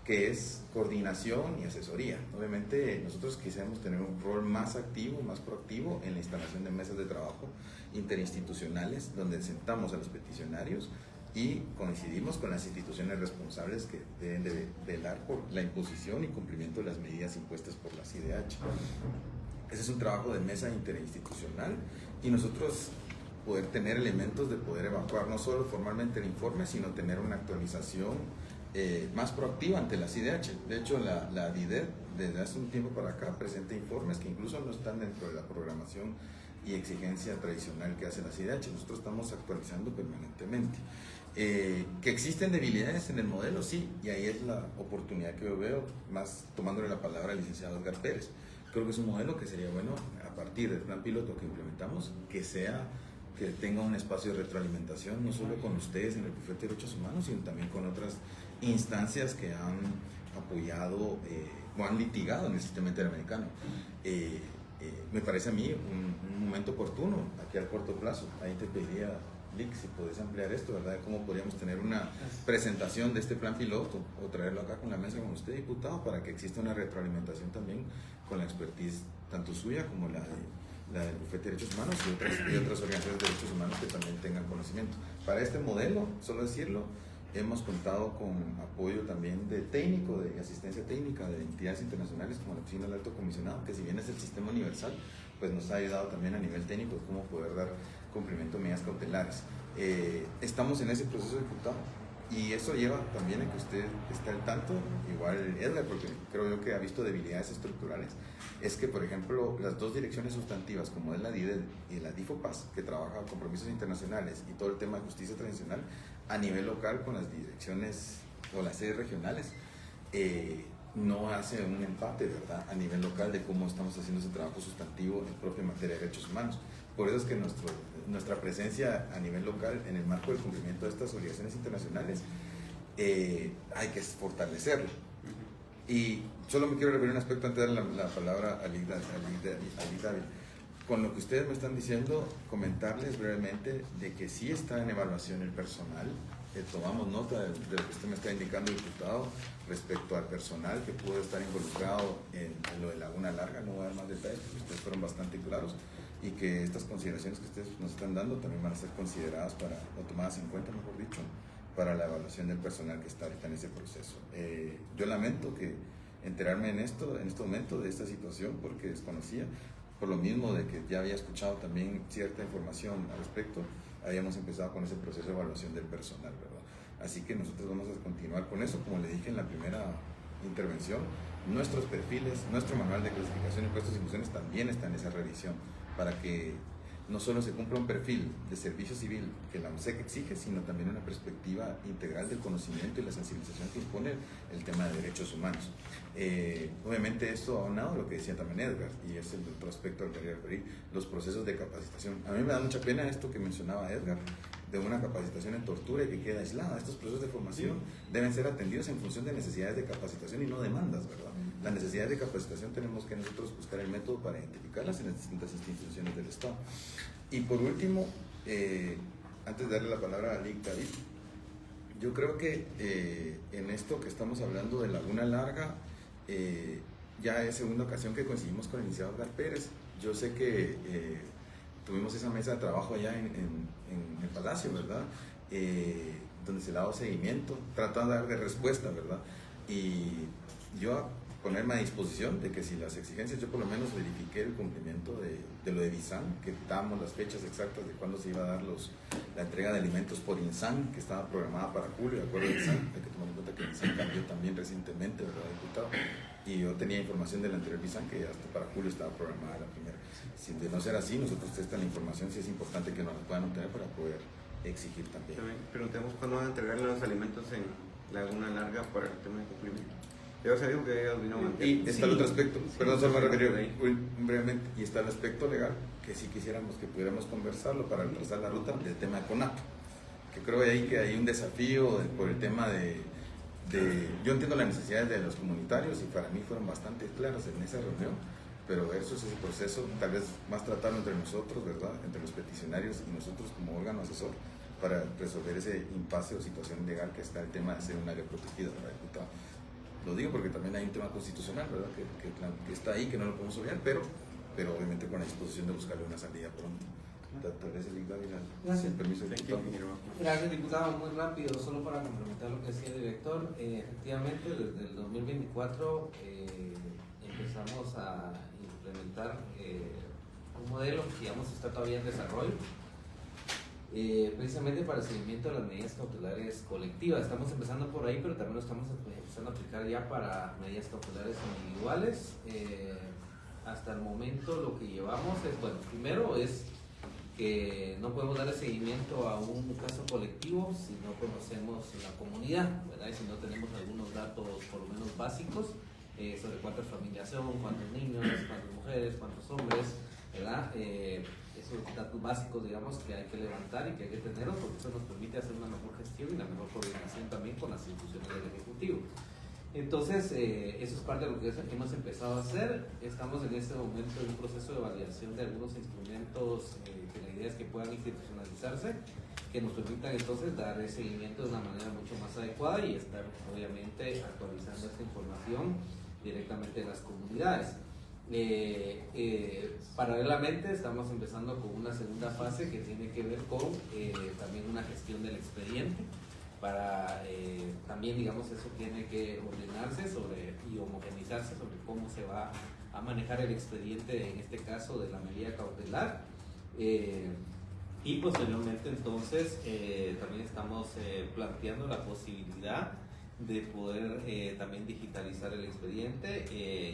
que es coordinación y asesoría. Obviamente nosotros quisiéramos tener un rol más activo, más proactivo en la instalación de mesas de trabajo interinstitucionales, donde sentamos a los peticionarios y coincidimos con las instituciones responsables que deben de velar por la imposición y cumplimiento de las medidas impuestas por la CIDH. Ese es un trabajo de mesa interinstitucional, y nosotros poder tener elementos de poder evacuar no solo formalmente el informe, sino tener una actualización más proactiva ante la CIDH. De hecho, la DIDED desde hace un tiempo para acá presenta informes que incluso no están dentro de la programación y exigencia tradicional que hace la CIDH. Nosotros estamos actualizando permanentemente. Que existen debilidades en el modelo, sí, y ahí es la oportunidad que yo veo, más tomándole la palabra al licenciado Edgar Pérez. Creo que es un modelo que sería bueno, a partir del plan piloto que implementamos, que tenga un espacio de retroalimentación, no solo con ustedes en el Bufete de Derechos Humanos, sino también con otras instancias que han apoyado o han litigado en el sistema interamericano. Me parece a mí un momento oportuno, aquí a corto plazo. Ahí te pediría, Lick, si podés ampliar esto, ¿verdad? ¿Cómo podríamos tener una presentación de este plan piloto o traerlo acá con la mesa con usted, diputado, para que exista una retroalimentación también con la expertise tanto suya como la del Bufete de Derechos Humanos y otras organizaciones de derechos humanos que también tengan conocimiento? Para este modelo, solo decirlo, hemos contado con apoyo también de técnico, de asistencia técnica de entidades internacionales como la Oficina del Alto Comisionado, que si bien es el sistema universal, pues nos ha ayudado también a nivel técnico cómo poder dar cumplimiento a medidas cautelares. Estamos en ese proceso, diputado, y eso lleva también a que usted esté al tanto, igual Edgar, porque creo yo que ha visto debilidades estructurales. Es que, por ejemplo, las dos direcciones sustantivas, como es la DIDED y la DIFOPAS, que trabaja compromisos internacionales y todo el tema de justicia transicional, a nivel local con las direcciones o las sedes regionales, no hace un empate, ¿verdad?, a nivel local de cómo estamos haciendo ese trabajo sustantivo en propia materia de derechos humanos. Por eso es que nuestra presencia a nivel local en el marco del cumplimiento de estas obligaciones internacionales hay que fortalecerlo. Y solo me quiero referir a un aspecto antes de darle la palabra a Lick Dávila. Con lo que ustedes me están diciendo, comentarles brevemente de que sí está en evaluación el personal. Tomamos nota de lo que usted me está indicando, diputado, respecto al personal que pudo estar involucrado en lo de Laguna Larga. No voy a dar más detalles porque ustedes fueron bastante claros, y que estas consideraciones que ustedes nos están dando también van a ser consideradas o tomadas en cuenta, mejor dicho, para la evaluación del personal que está ahorita en ese proceso. Yo lamento que enterarme en este momento de esta situación, porque desconocía, por lo mismo de que ya había escuchado también cierta información al respecto. Habíamos empezado con ese proceso de evaluación del personal, ¿verdad? Así que nosotros vamos a continuar con eso. Como le dije en la primera intervención, nuestros perfiles, nuestro manual de clasificación de puestos y funciones también está en esa revisión, para que no solo se cumpla un perfil de servicio civil que la ONSEC exige, sino también una perspectiva integral del conocimiento y la sensibilización que impone el tema de derechos humanos. Obviamente esto aunado a lo que decía también Edgar, y es el otro aspecto al que quería referir, los procesos de capacitación. A mí me da mucha pena esto que mencionaba Edgar, de una capacitación en tortura y que queda aislada. Estos procesos de formación deben ser atendidos en función de necesidades de capacitación y no demandas, ¿verdad? Las necesidades de capacitación tenemos que nosotros buscar el método para identificarlas en las distintas instituciones del Estado. Y por último, antes de darle la palabra a Lick Dávila, yo creo que en esto que estamos hablando de Laguna Larga, ya es segunda ocasión que coincidimos con el licenciado Edgar Pérez. Yo sé que tuvimos esa mesa de trabajo allá en el Palacio, ¿verdad? Donde se le ha dado seguimiento, tratando de dar respuesta, ¿verdad? Y yo a ponerme a disposición de que si las exigencias, yo por lo menos verifiqué el cumplimiento de lo de Visan, que damos las fechas exactas de cuándo se iba a dar la entrega de alimentos por Insan, que estaba programada para julio, de acuerdo a Insan. Hay que tomar en cuenta que Insan cambió también recientemente, ¿verdad, diputado? Y yo tenía información del anterior Visan que hasta para julio estaba programada la primera. Si de no ser así, nosotros testan la información, si es importante que nos la puedan obtener para poder exigir también. Preguntemos cuándo van a entregar los alimentos en Laguna Larga para el tema de cumplimiento. Ya se dijo que vino y está el otro aspecto, perdón, solo me referí brevemente, y está el aspecto legal, que sí quisiéramos que pudiéramos conversarlo para trazar la ruta del tema de CONAP, que creo ahí que hay un desafío por el tema yo entiendo las necesidades de los comunitarios y para mí fueron bastante claras en esa reunión, pero versus ese proceso, tal vez más tratarlo entre nosotros, ¿verdad? Entre los peticionarios y nosotros como órgano asesor, para resolver ese impasse o situación legal que está el tema de ser un área protegida, ¿verdad, diputado? Lo digo porque también hay un tema constitucional, ¿verdad? Que está ahí, que no lo podemos obviar, pero obviamente con la disposición de buscarle una salida pronto. Tal vez el Lick Dávila, sin permiso del diputado. Gracias, diputado. Muy rápido, solo para complementar lo que decía el director. Efectivamente, desde el 2024 empezamos a implementar un modelo que digamos está todavía en desarrollo, precisamente para el seguimiento de las medidas cautelares colectivas. Estamos empezando por ahí, pero también lo estamos empezando a aplicar ya para medidas cautelares individuales. Hasta el momento lo que llevamos es, bueno, primero es que no podemos darle seguimiento a un caso colectivo si no conocemos la comunidad, ¿verdad? Y si no tenemos algunos datos por lo menos básicos sobre cuántas familias son, cuántos niños, cuántas mujeres, cuántos hombres, ¿verdad? Esos datos básicos, digamos, que hay que levantar y que hay que tenerlos, porque eso nos permite hacer una mejor gestión y una mejor coordinación también con las instituciones del Ejecutivo. Entonces, eso es parte de lo que hemos empezado a hacer. Estamos en este momento en un proceso de validación de algunos instrumentos que la idea es que puedan institucionalizarse, que nos permitan entonces dar el seguimiento de una manera mucho más adecuada y estar obviamente actualizando esta información directamente en las comunidades. Paralelamente estamos empezando con una segunda fase que tiene que ver con también una gestión del expediente. Para también, digamos, eso tiene que ordenarse y homogenizarse sobre cómo se va a manejar el expediente, en este caso de la medida cautelar. Y posteriormente, entonces, también estamos planteando la posibilidad de poder también digitalizar el expediente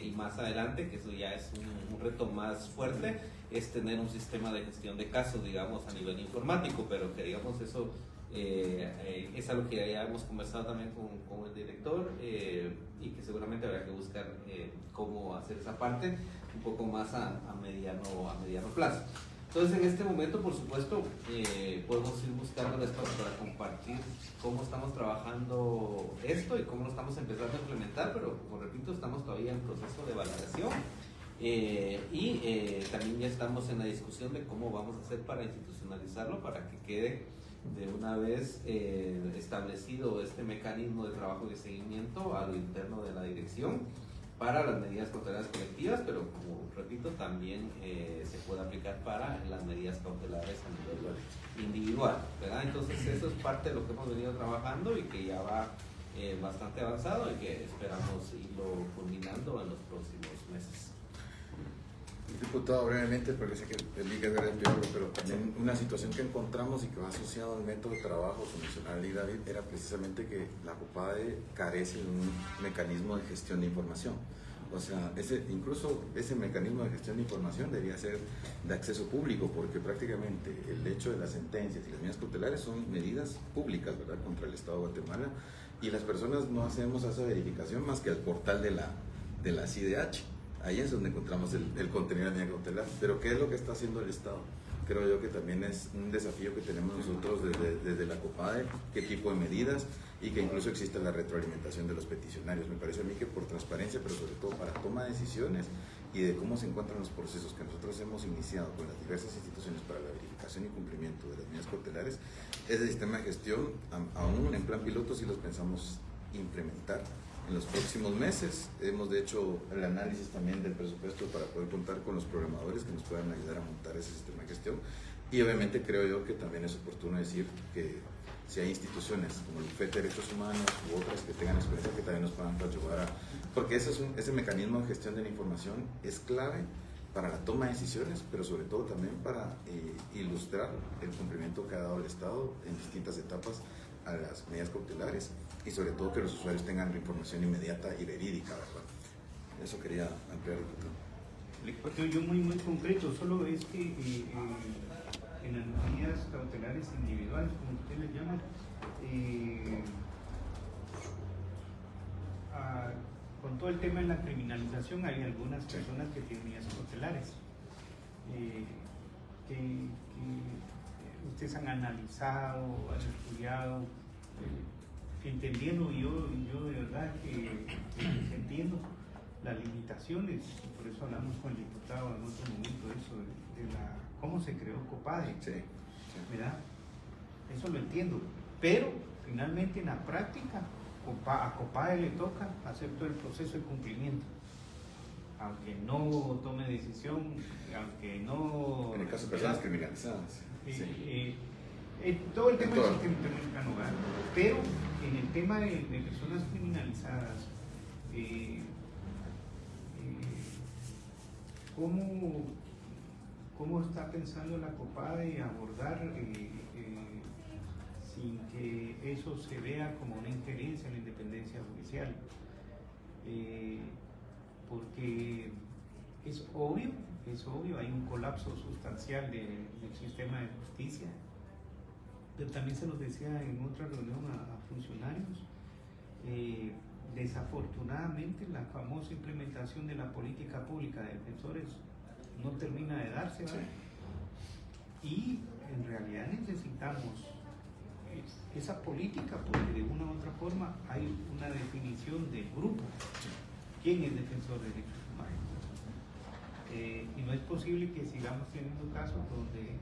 y más adelante, que eso ya es un reto más fuerte, es tener un sistema de gestión de casos, digamos, a nivel informático, pero que, digamos, eso es algo que ya hemos conversado también con el director y que seguramente habrá que buscar cómo hacer esa parte un poco más a mediano plazo. Entonces, en este momento, por supuesto, podemos ir buscando el espacio para compartir cómo estamos trabajando esto y cómo lo estamos empezando a implementar, pero como repito, estamos todavía en proceso de valoración. También ya estamos en la discusión de cómo vamos a hacer para institucionalizarlo, para que quede de una vez establecido este mecanismo de trabajo y de seguimiento a lo interno de la dirección para las medidas cautelares colectivas, pero como repito, también se puede aplicar para las medidas cautelares a nivel individual, ¿verdad? Entonces eso es parte de lo que hemos venido trabajando y que ya va bastante avanzado y que esperamos irlo culminando en los próximos meses. Diputado, brevemente, porque sé que el link es grande, pero también una situación que encontramos y que va asociado al método de trabajo, su mencionalidad, era precisamente que la COPADE carece de un mecanismo de gestión de información. O sea, incluso ese mecanismo de gestión de información debería ser de acceso público, porque prácticamente el hecho de las sentencias y las medidas cautelares son medidas públicas, ¿verdad?, contra el Estado de Guatemala, y las personas no hacemos esa verificación más que al portal de la CIDH. Ahí es donde encontramos el contenido de la medida cautelar. Pero ¿qué es lo que está haciendo el Estado? Creo yo que también es un desafío que tenemos nosotros desde la COPADE, qué tipo de medidas, y que incluso exista la retroalimentación de los peticionarios. Me parece a mí que por transparencia, pero sobre todo para toma de decisiones y de cómo se encuentran los procesos que nosotros hemos iniciado con las diversas instituciones para la verificación y cumplimiento de las medidas cautelares, ese sistema de gestión, aún en plan piloto, sí los pensamos implementar en los próximos meses. Hemos de hecho el análisis también del presupuesto para poder contar con los programadores que nos puedan ayudar a montar ese sistema de gestión, y obviamente creo yo que también es oportuno decir que si hay instituciones como el FET de Derechos Humanos u otras que tengan experiencia, que también nos puedan ayudar porque ese mecanismo de gestión de la información es clave para la toma de decisiones, pero sobre todo también para ilustrar el cumplimiento que ha dado el Estado en distintas etapas a las medidas cautelares, y sobre todo que los usuarios tengan la información inmediata y verídica, ¿verdad? Eso quería ampliar, diputado. Yo muy concreto, solo es que en las medidas cautelares individuales, como usted les llama, con todo el tema de la criminalización, hay algunas personas que tienen medidas cautelares que ustedes han analizado, han estudiado, entendiendo yo de verdad que entiendo las limitaciones, por eso hablamos con el diputado en otro momento eso de cómo se creó COPADE, ¿verdad? Eso lo entiendo, pero finalmente en la práctica a COPADE le toca hacer todo el proceso de cumplimiento, aunque no tome decisión, aunque no... En el caso de personas criminalizadas. Todo el tema del sistema interamericano, pero en el tema de personas criminalizadas, ¿cómo está pensando la COPADE abordar sin que eso se vea como una injerencia en la independencia judicial? Porque es obvio, hay un colapso sustancial del sistema de justicia, pero también se nos decía en otra reunión a funcionarios, desafortunadamente la famosa implementación de la política pública de defensores no termina de darse, ¿verdad? Y en realidad necesitamos esa política, porque de una u otra forma hay una definición del grupo. ¿Quién es defensor de derechos humanos? Y no es posible que sigamos teniendo casos donde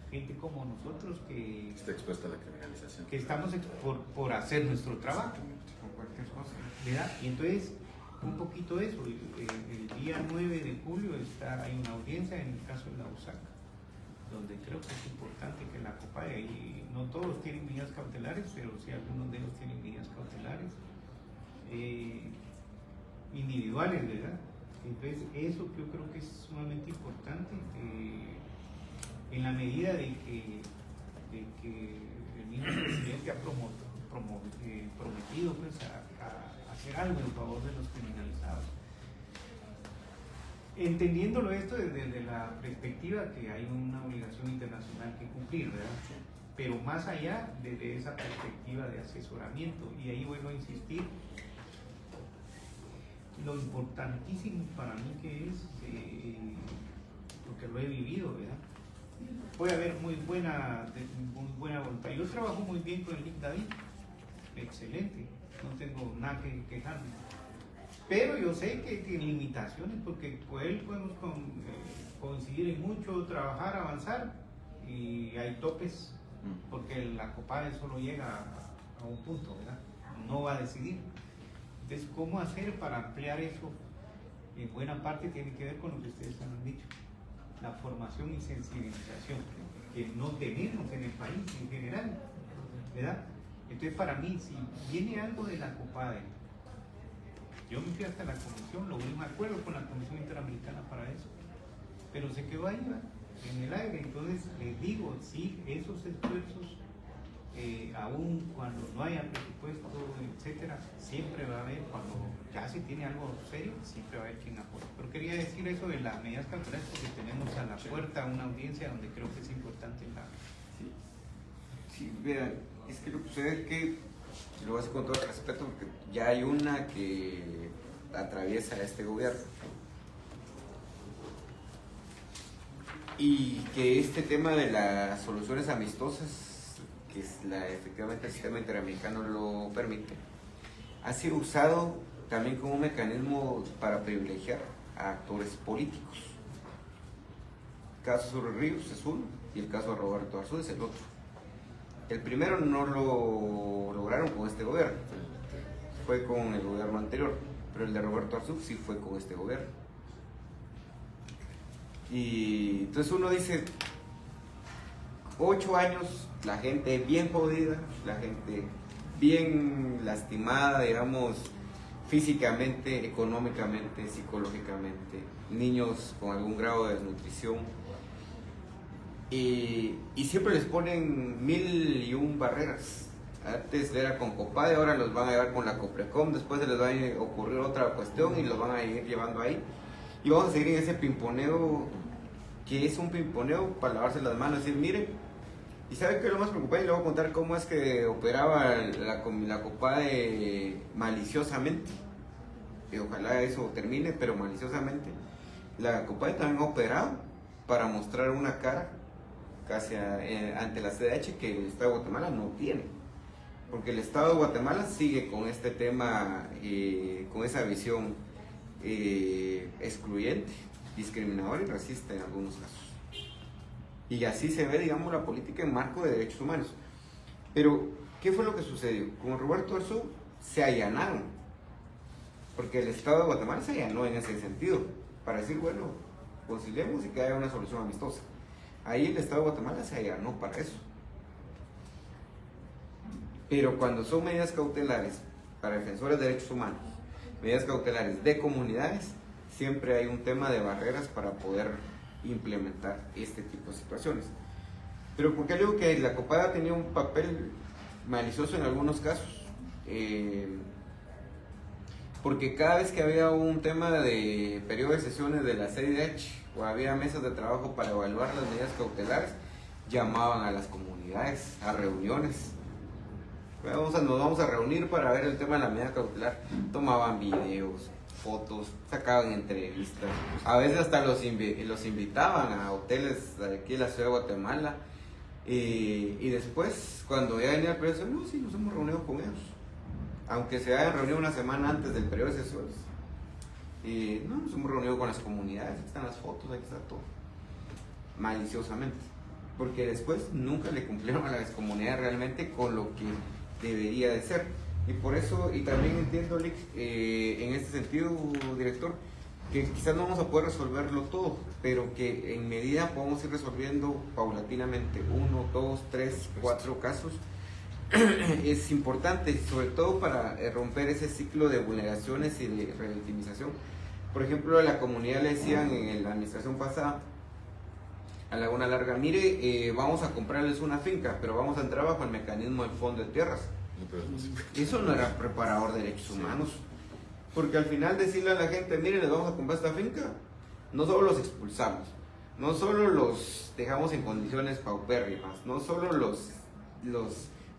gente como nosotros que está expuesta a la criminalización, que estamos por hacer nuestro trabajo, por cualquier cosa, ¿verdad? Y entonces, un poquito eso, el día 9 de julio hay una audiencia en el caso de la USAC, donde creo que es importante que la COPADE, y no todos tienen medidas cautelares, pero sí algunos de ellos tienen medidas cautelares individuales, ¿verdad? Entonces, eso yo creo que es sumamente importante, en la medida de que el mismo presidente ha prometido pues, a hacer algo en favor de los criminalizados. Entendiéndolo esto desde la perspectiva que hay una obligación internacional que cumplir, ¿verdad? Pero más allá desde esa perspectiva de asesoramiento, y ahí vuelvo a insistir, lo importantísimo para mí que es, porque lo he vivido, ¿verdad? puede haber muy buena voluntad. Yo trabajo muy bien con el Lic David, excelente, no tengo nada que quejarme. Pero yo sé que tiene limitaciones porque con él podemos coincidir en mucho, trabajar, avanzar y hay topes porque la COPADE solo llega a un punto, ¿verdad? No va a decidir. Entonces, ¿cómo hacer para ampliar eso? En buena parte tiene que ver con lo que ustedes han dicho, la formación y sensibilización que no tenemos en el país en general, ¿verdad? Entonces, para mí, si viene algo de la COPADE, yo me fui hasta la comisión, logré un acuerdo con la Comisión Interamericana para eso, pero se quedó ahí, ¿verdad? En el aire. Entonces, les digo, sí, esos esfuerzos, aún cuando no haya presupuesto, etcétera, siempre va a haber, cuando ya se tiene algo serio, siempre va a haber quien apoye. Pero quería decir eso de las medidas cautelares porque tenemos a la puerta una audiencia donde creo que es importante la... Sí, vean, es que lo que sucede es que, lo voy a decir con todo el respeto, porque ya hay una que atraviesa este gobierno. Y que este tema de las soluciones amistosas, que es efectivamente el sistema interamericano lo permite, ha sido usado también como un mecanismo para privilegiar a actores políticos. El caso Sur Ríos es uno y el caso de Roberto Arzú es el otro. El primero no lo lograron con este gobierno, fue con el gobierno anterior, pero el de Roberto Arzú sí fue con este gobierno. Y entonces uno dice, 8 años, la gente bien jodida, la gente bien lastimada, digamos, físicamente, económicamente, psicológicamente, niños con algún grado de desnutrición, y siempre les ponen 1001 barreras. Antes era con COPADE, ahora los van a llevar con la COPRECOM, después se les va a ocurrir otra cuestión y los van a ir llevando ahí. Y vamos a seguir en ese pimponeo, que es un pimponeo para lavarse las manos, decir, miren, y ¿saben qué es lo más preocupante? Le voy a contar cómo es que operaba la COPADE maliciosamente, y ojalá eso termine, pero maliciosamente. La COPADE también ha operado para mostrar una cara casi ante la CDH que el Estado de Guatemala no tiene, porque el Estado de Guatemala sigue con este tema, con esa visión excluyente, discriminadora y racista en algunos casos. Y así se ve, digamos, la política en marco de derechos humanos. Pero, ¿qué fue lo que sucedió? Con Roberto Arzú se allanaron, porque el Estado de Guatemala se allanó en ese sentido, para decir, bueno, conciliemos y que haya una solución amistosa. Ahí el Estado de Guatemala se allanó para eso. Pero cuando son medidas cautelares para defensores de derechos humanos, medidas cautelares de comunidades, siempre hay un tema de barreras para poder implementar este tipo de situaciones. Pero ¿por qué digo que la COPADE ha tenido un papel malicioso en algunos casos? Porque cada vez que había un tema de periodo de sesiones de la CIDH o había mesas de trabajo para evaluar las medidas cautelares, llamaban a las comunidades a reuniones. Nos vamos a reunir para ver el tema de la medida cautelar. Tomaban videos, fotos, sacaban entrevistas, a veces hasta los invitaban a hoteles de aquí de la ciudad de Guatemala, y después cuando ya venía el periodo de sesiones, no, sí, nos hemos reunido con ellos, aunque se hayan reunido una semana antes del periodo de sesiones, no, nos hemos reunido con las comunidades, aquí están las fotos, aquí está todo, maliciosamente, porque después nunca le cumplieron a las comunidades realmente con lo que debería de ser. Y por eso, y también entiendo, Lick, en este sentido, director, que quizás no vamos a poder resolverlo todo, pero que en medida podamos ir resolviendo paulatinamente 1, 2, 3, 4 casos. Es importante, sobre todo para romper ese ciclo de vulneraciones y de revictimización. Por ejemplo, a la comunidad le decían en la administración pasada, a Laguna Larga, mire, vamos a comprarles una finca, pero vamos a entrar bajo el mecanismo del Fondo de Tierras. Eso no era preparador de derechos humanos, porque al final decirle a la gente, mire, les vamos a comprar esta finca, no solo los expulsamos, no solo los dejamos en condiciones paupérrimas, no solo los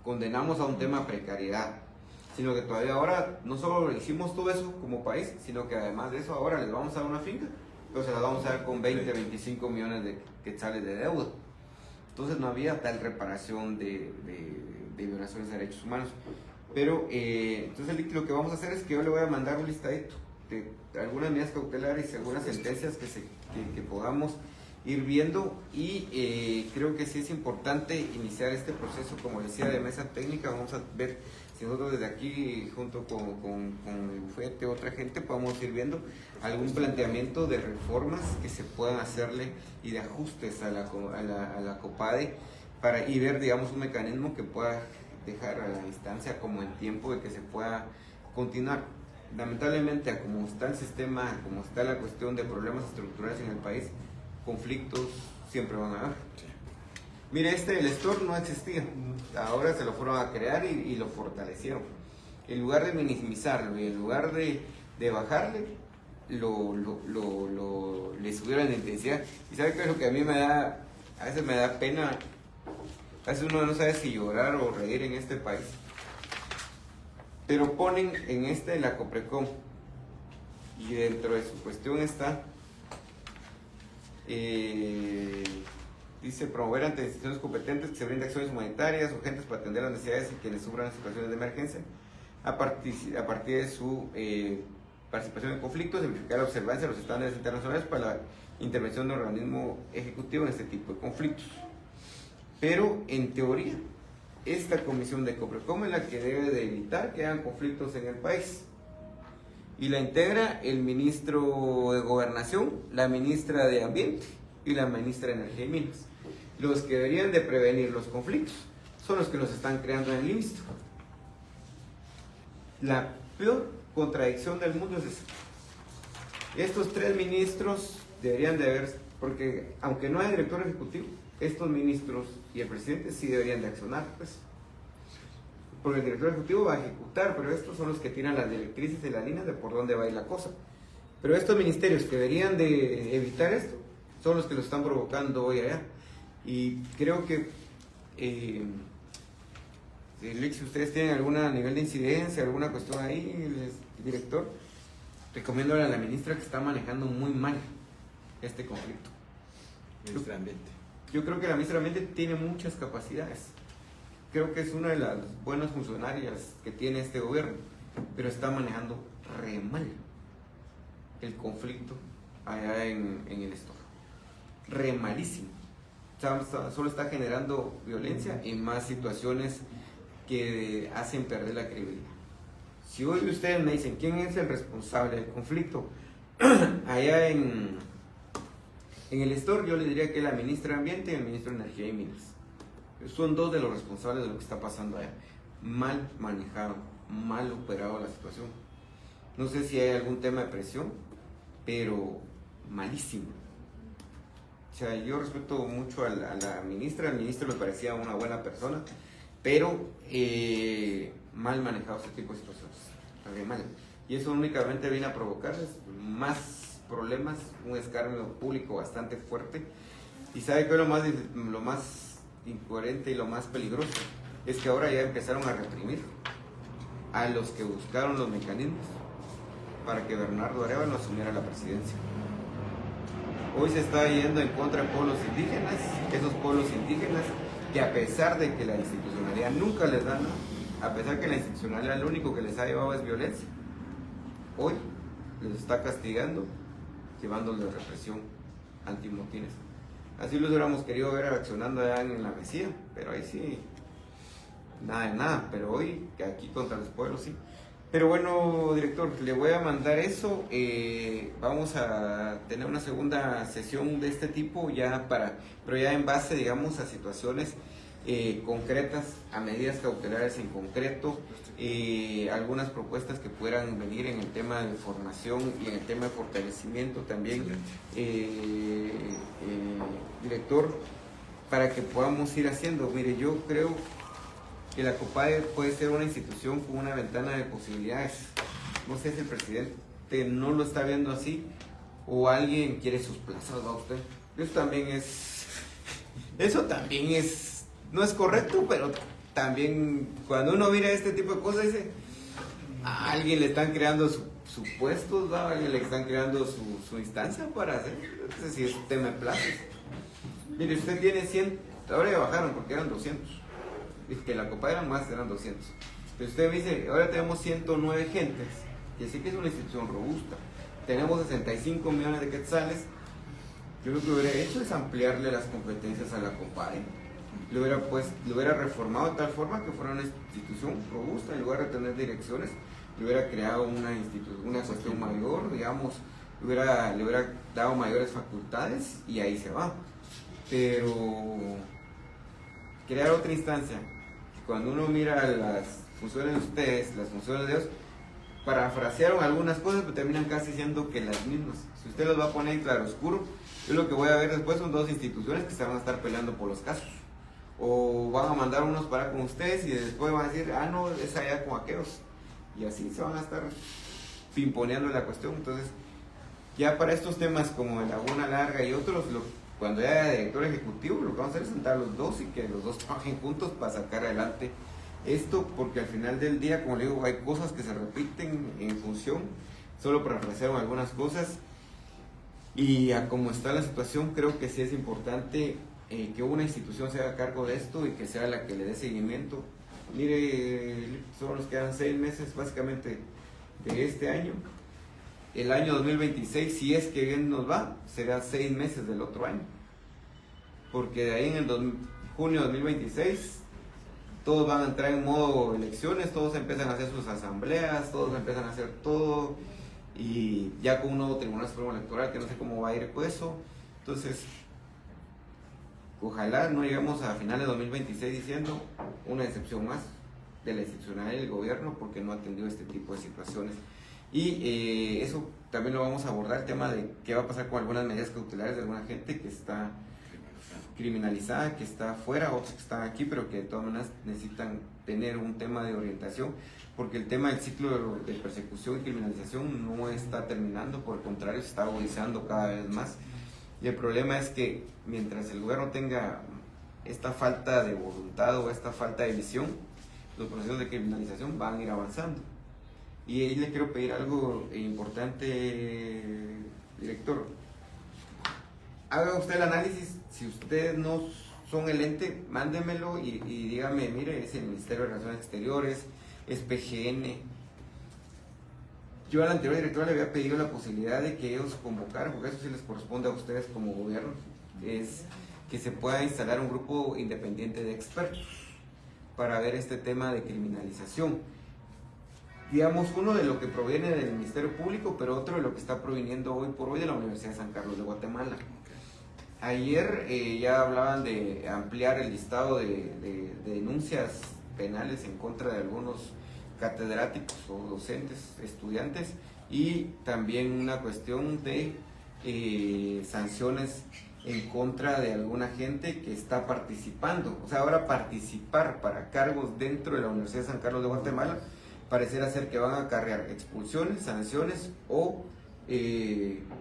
condenamos a un tema de precariedad, sino que todavía ahora no solo hicimos todo eso como país, sino que además de eso ahora les vamos a dar una finca, pero se las vamos a dar con 20, 25 millones de quetzales de deuda. Entonces no había tal reparación de violaciones de derechos humanos. Pero, entonces lo que vamos a hacer es que yo le voy a mandar un listadito de algunas medidas cautelares y algunas sentencias que podamos ir viendo, y creo que sí es importante iniciar este proceso, como decía, de mesa técnica. Vamos a ver si nosotros desde aquí, junto con el bufete, otra gente, podamos ir viendo algún planteamiento de reformas que se puedan hacerle y de ajustes a la COPADE, y ver, digamos, un mecanismo que pueda dejar a la instancia como en tiempo de que se pueda continuar. Lamentablemente, como está el sistema, como está la cuestión de problemas estructurales en el país, conflictos siempre van a haber. Sí. Mire, el store no existía, ahora se lo fueron a crear y lo fortalecieron. En lugar de minimizarlo y en lugar de bajarle, le subieron la intensidad. ¿Y sabe qué es lo que a mí a veces me da pena? A veces uno no sabe si llorar o reír en este país. Pero ponen en la Coprecom, y dentro de su cuestión está, dice, promover ante instituciones competentes que se brinden acciones humanitarias urgentes para atender las necesidades de quienes sufran situaciones de emergencia, a partir de su participación en conflictos, verificar la observancia de los estándares internacionales para la intervención del organismo ejecutivo en este tipo de conflictos. Pero en teoría, esta comisión de Coprecom es la que debe de evitar que hayan conflictos en el país, y la integra el ministro de Gobernación, la ministra de Ambiente y la ministra de Energía y Minas. Los que deberían de prevenir los conflictos son los que los están creando en el IMSSTO. La peor contradicción del mundo es esa. Estos tres ministros deberían de haber, porque aunque no hay director ejecutivo, estos ministros y el presidente sí deberían de accionar, pues. Porque el director ejecutivo va a ejecutar, pero estos son los que tiran las directrices y las líneas de por dónde va a ir la cosa. Pero estos ministerios que deberían de evitar esto son los que lo están provocando hoy allá. Y creo que, si ustedes tienen algún nivel de incidencia, alguna cuestión ahí, director, recomiendo a la ministra que está manejando muy mal este conflicto. Ministra de Ambiente. Yo creo que la ministra de Ambiente tiene muchas capacidades. Creo que es una de las buenas funcionarias que tiene este gobierno, pero está manejando re mal el conflicto allá en el estado. Re malísimo. Solo está generando violencia y más situaciones que hacen perder la credibilidad. Si hoy ustedes me dicen quién es el responsable del conflicto allá en el store, yo le diría que es la ministra de Ambiente y el ministro de Energía y Minas. Son dos de los responsables de lo que está pasando allá. Mal manejado, mal operado la situación. No sé si hay algún tema de presión, pero malísimo. O sea, yo respeto mucho a la ministra. El ministro me parecía una buena persona, pero mal manejado este tipo de situaciones. Mal. Y eso únicamente viene a provocar más problemas, un escarnio público bastante fuerte. Y sabe que lo más incoherente y lo más peligroso es que ahora ya empezaron a reprimir a los que buscaron los mecanismos para que Bernardo Arévalo asumiera la presidencia. Hoy se está yendo en contra de pueblos indígenas, esos pueblos indígenas que, a pesar de que la institucionalidad nunca les da nada, a pesar que la institucionalidad lo único que les ha llevado es violencia, hoy les está castigando, llevándoles represión, antimotines. Así los hubiéramos querido ver accionando allá en la Mesía, pero ahí sí, nada de nada. Pero hoy, que aquí contra los pueblos, sí. Pero bueno, director, le voy a mandar eso. Vamos a tener una segunda sesión de este tipo, pero ya en base, digamos, a situaciones concretas, a medidas cautelares en concreto, algunas propuestas que puedan venir en el tema de formación y en el tema de fortalecimiento también, director, para que podamos ir haciendo. Mire, yo creo que la COPADE puede ser una institución con una ventana de posibilidades. No sé si el presidente no lo está viendo así o alguien quiere sus plazas, ¿va usted? Eso también es, no es correcto, pero también cuando uno mira este tipo de cosas dice, a alguien le están creando su puestos, ¿va? A alguien le están creando su instancia para hacer, no sé si es un tema de plazas. Mire, usted tiene ahora ya bajaron porque eran 200. Dije que la copa eran más, eran 200. Pero usted me dice, ahora tenemos 109 gentes, y así que es una institución robusta. Tenemos 65 millones de quetzales. Yo lo que hubiera hecho es ampliarle las competencias a la COPADE. Lo hubiera reformado de tal forma que fuera una institución robusta, en lugar de tener direcciones, le hubiera creado una cuestión mayor, digamos, le hubiera dado mayores facultades y ahí se va. Pero crear otra instancia, cuando uno mira las funciones de ustedes, las funciones de ellos, parafrasearon algunas cosas, pero terminan casi siendo que las mismas. Si usted los va a poner en claroscuro, yo lo que voy a ver después son dos instituciones que se van a estar peleando por los casos. O van a mandar unos para con ustedes y después van a decir, ah, no, es allá con aquellos. Y así se van a estar pimponeando la cuestión. Entonces, ya para estos temas como el Laguna Larga y otros, cuando ya haya director ejecutivo, lo que vamos a hacer es sentar los dos y que los dos trabajen juntos para sacar adelante esto, porque al final del día, como le digo, hay cosas que se repiten en función, solo para ofrecer algunas cosas. Y a como está la situación, creo que sí es importante que una institución se haga cargo de esto y que sea la que le dé seguimiento. Mire, solo nos quedan 6 meses básicamente de este año. El año 2026, si es que bien nos va, será 6 meses del otro año. Porque de ahí en el junio de 2026, todos van a entrar en modo elecciones, todos empiezan a hacer sus asambleas, todos empiezan a hacer todo. Y ya con un nuevo Tribunal Supremo Electoral, que no sé cómo va a ir con eso. Entonces, ojalá no lleguemos a finales de 2026 diciendo una excepción más de la institucionalidad del gobierno porque no atendió este tipo de situaciones. Y eso también lo vamos a abordar, el tema de qué va a pasar con algunas medidas cautelares de alguna gente que está criminalizada, que está afuera, otros que están aquí, pero que de todas maneras necesitan tener un tema de orientación, porque el tema del ciclo de persecución y criminalización no está terminando, por el contrario, se está agudizando cada vez más. Y el problema es que mientras el gobierno tenga esta falta de voluntad o esta falta de visión, los procesos de criminalización van a ir avanzando. Y ahí le quiero pedir algo importante, director. Haga usted el análisis, si ustedes no son el ente, mándemelo y dígame, mire, es el Ministerio de Relaciones Exteriores, es PGN. Yo al anterior director le había pedido la posibilidad de que ellos convocaran, porque eso sí les corresponde a ustedes como gobierno, es que se pueda instalar un grupo independiente de expertos para ver este tema de criminalización. Digamos, uno de lo que proviene del Ministerio Público, pero otro de lo que está proviniendo hoy por hoy de la Universidad de San Carlos de Guatemala. Ayer ya hablaban de ampliar el listado de denuncias penales en contra de algunos catedráticos o docentes, estudiantes, y también una cuestión de sanciones en contra de alguna gente que está participando. O sea, ahora participar para cargos dentro de la Universidad de San Carlos de Guatemala parecerá ser que van a acarrear expulsiones, sanciones o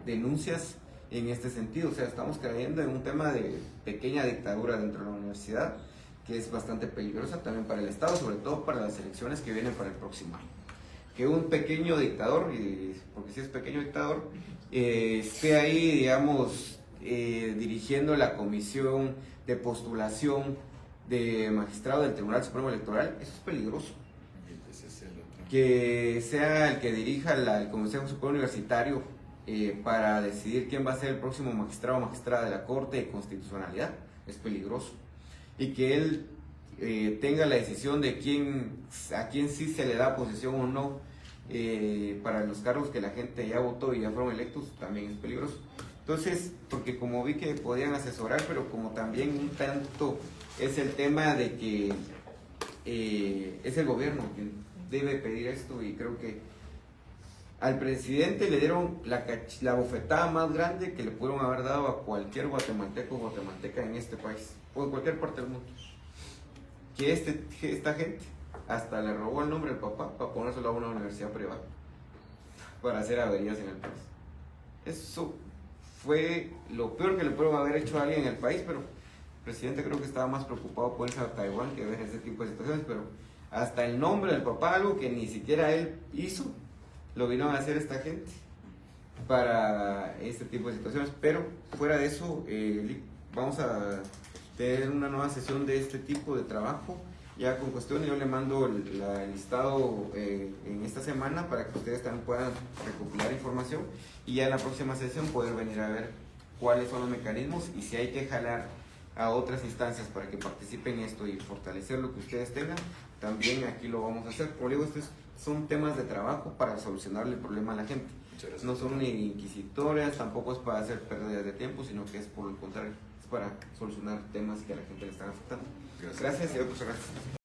denuncias en este sentido. O sea, estamos cayendo en un tema de pequeña dictadura dentro de la universidad, que es bastante peligrosa también para el Estado, sobre todo para las elecciones que vienen para el próximo año. Que un pequeño dictador, porque si es pequeño dictador, esté ahí, digamos, dirigiendo la comisión de postulación de magistrado del Tribunal Supremo Electoral, eso es peligroso. Que sea el que dirija el Consejo Superior Universitario para decidir quién va a ser el próximo magistrado o magistrada de la Corte de Constitucionalidad, es peligroso. Y que él tenga la decisión de a quién sí se le da posesión o no para los cargos que la gente ya votó y ya fueron electos, también es peligroso. Entonces, porque como vi que podían asesorar, pero como también un tanto es el tema de que es el gobierno quien debe pedir esto, y creo que al presidente le dieron la bofetada más grande que le pudieron haber dado a cualquier guatemalteco o guatemalteca en este país o en cualquier parte del mundo. Que esta gente hasta le robó el nombre del papá para ponérselo a una universidad privada para hacer averías en el país. Eso fue lo peor que le pudieron haber hecho a alguien en el país, pero el presidente creo que estaba más preocupado por irse a Taiwán que ver ese tipo de situaciones. Pero hasta el nombre del papá, algo que ni siquiera él hizo, lo vino a hacer esta gente para este tipo de situaciones. Pero fuera de eso, vamos a tener una nueva sesión de este tipo de trabajo, ya con cuestiones. Yo le mando el listado en esta semana para que ustedes también puedan recopilar información y ya en la próxima sesión poder venir a ver cuáles son los mecanismos y si hay que jalar a otras instancias para que participen en esto y fortalecer lo que ustedes tengan, también aquí lo vamos a hacer. Como digo, estos son temas de trabajo para solucionarle el problema a la gente. No son ni inquisitorias, tampoco es para hacer pérdidas de tiempo, sino que es por el contrario, es para solucionar temas que a la gente le están afectando. Gracias y muchas gracias.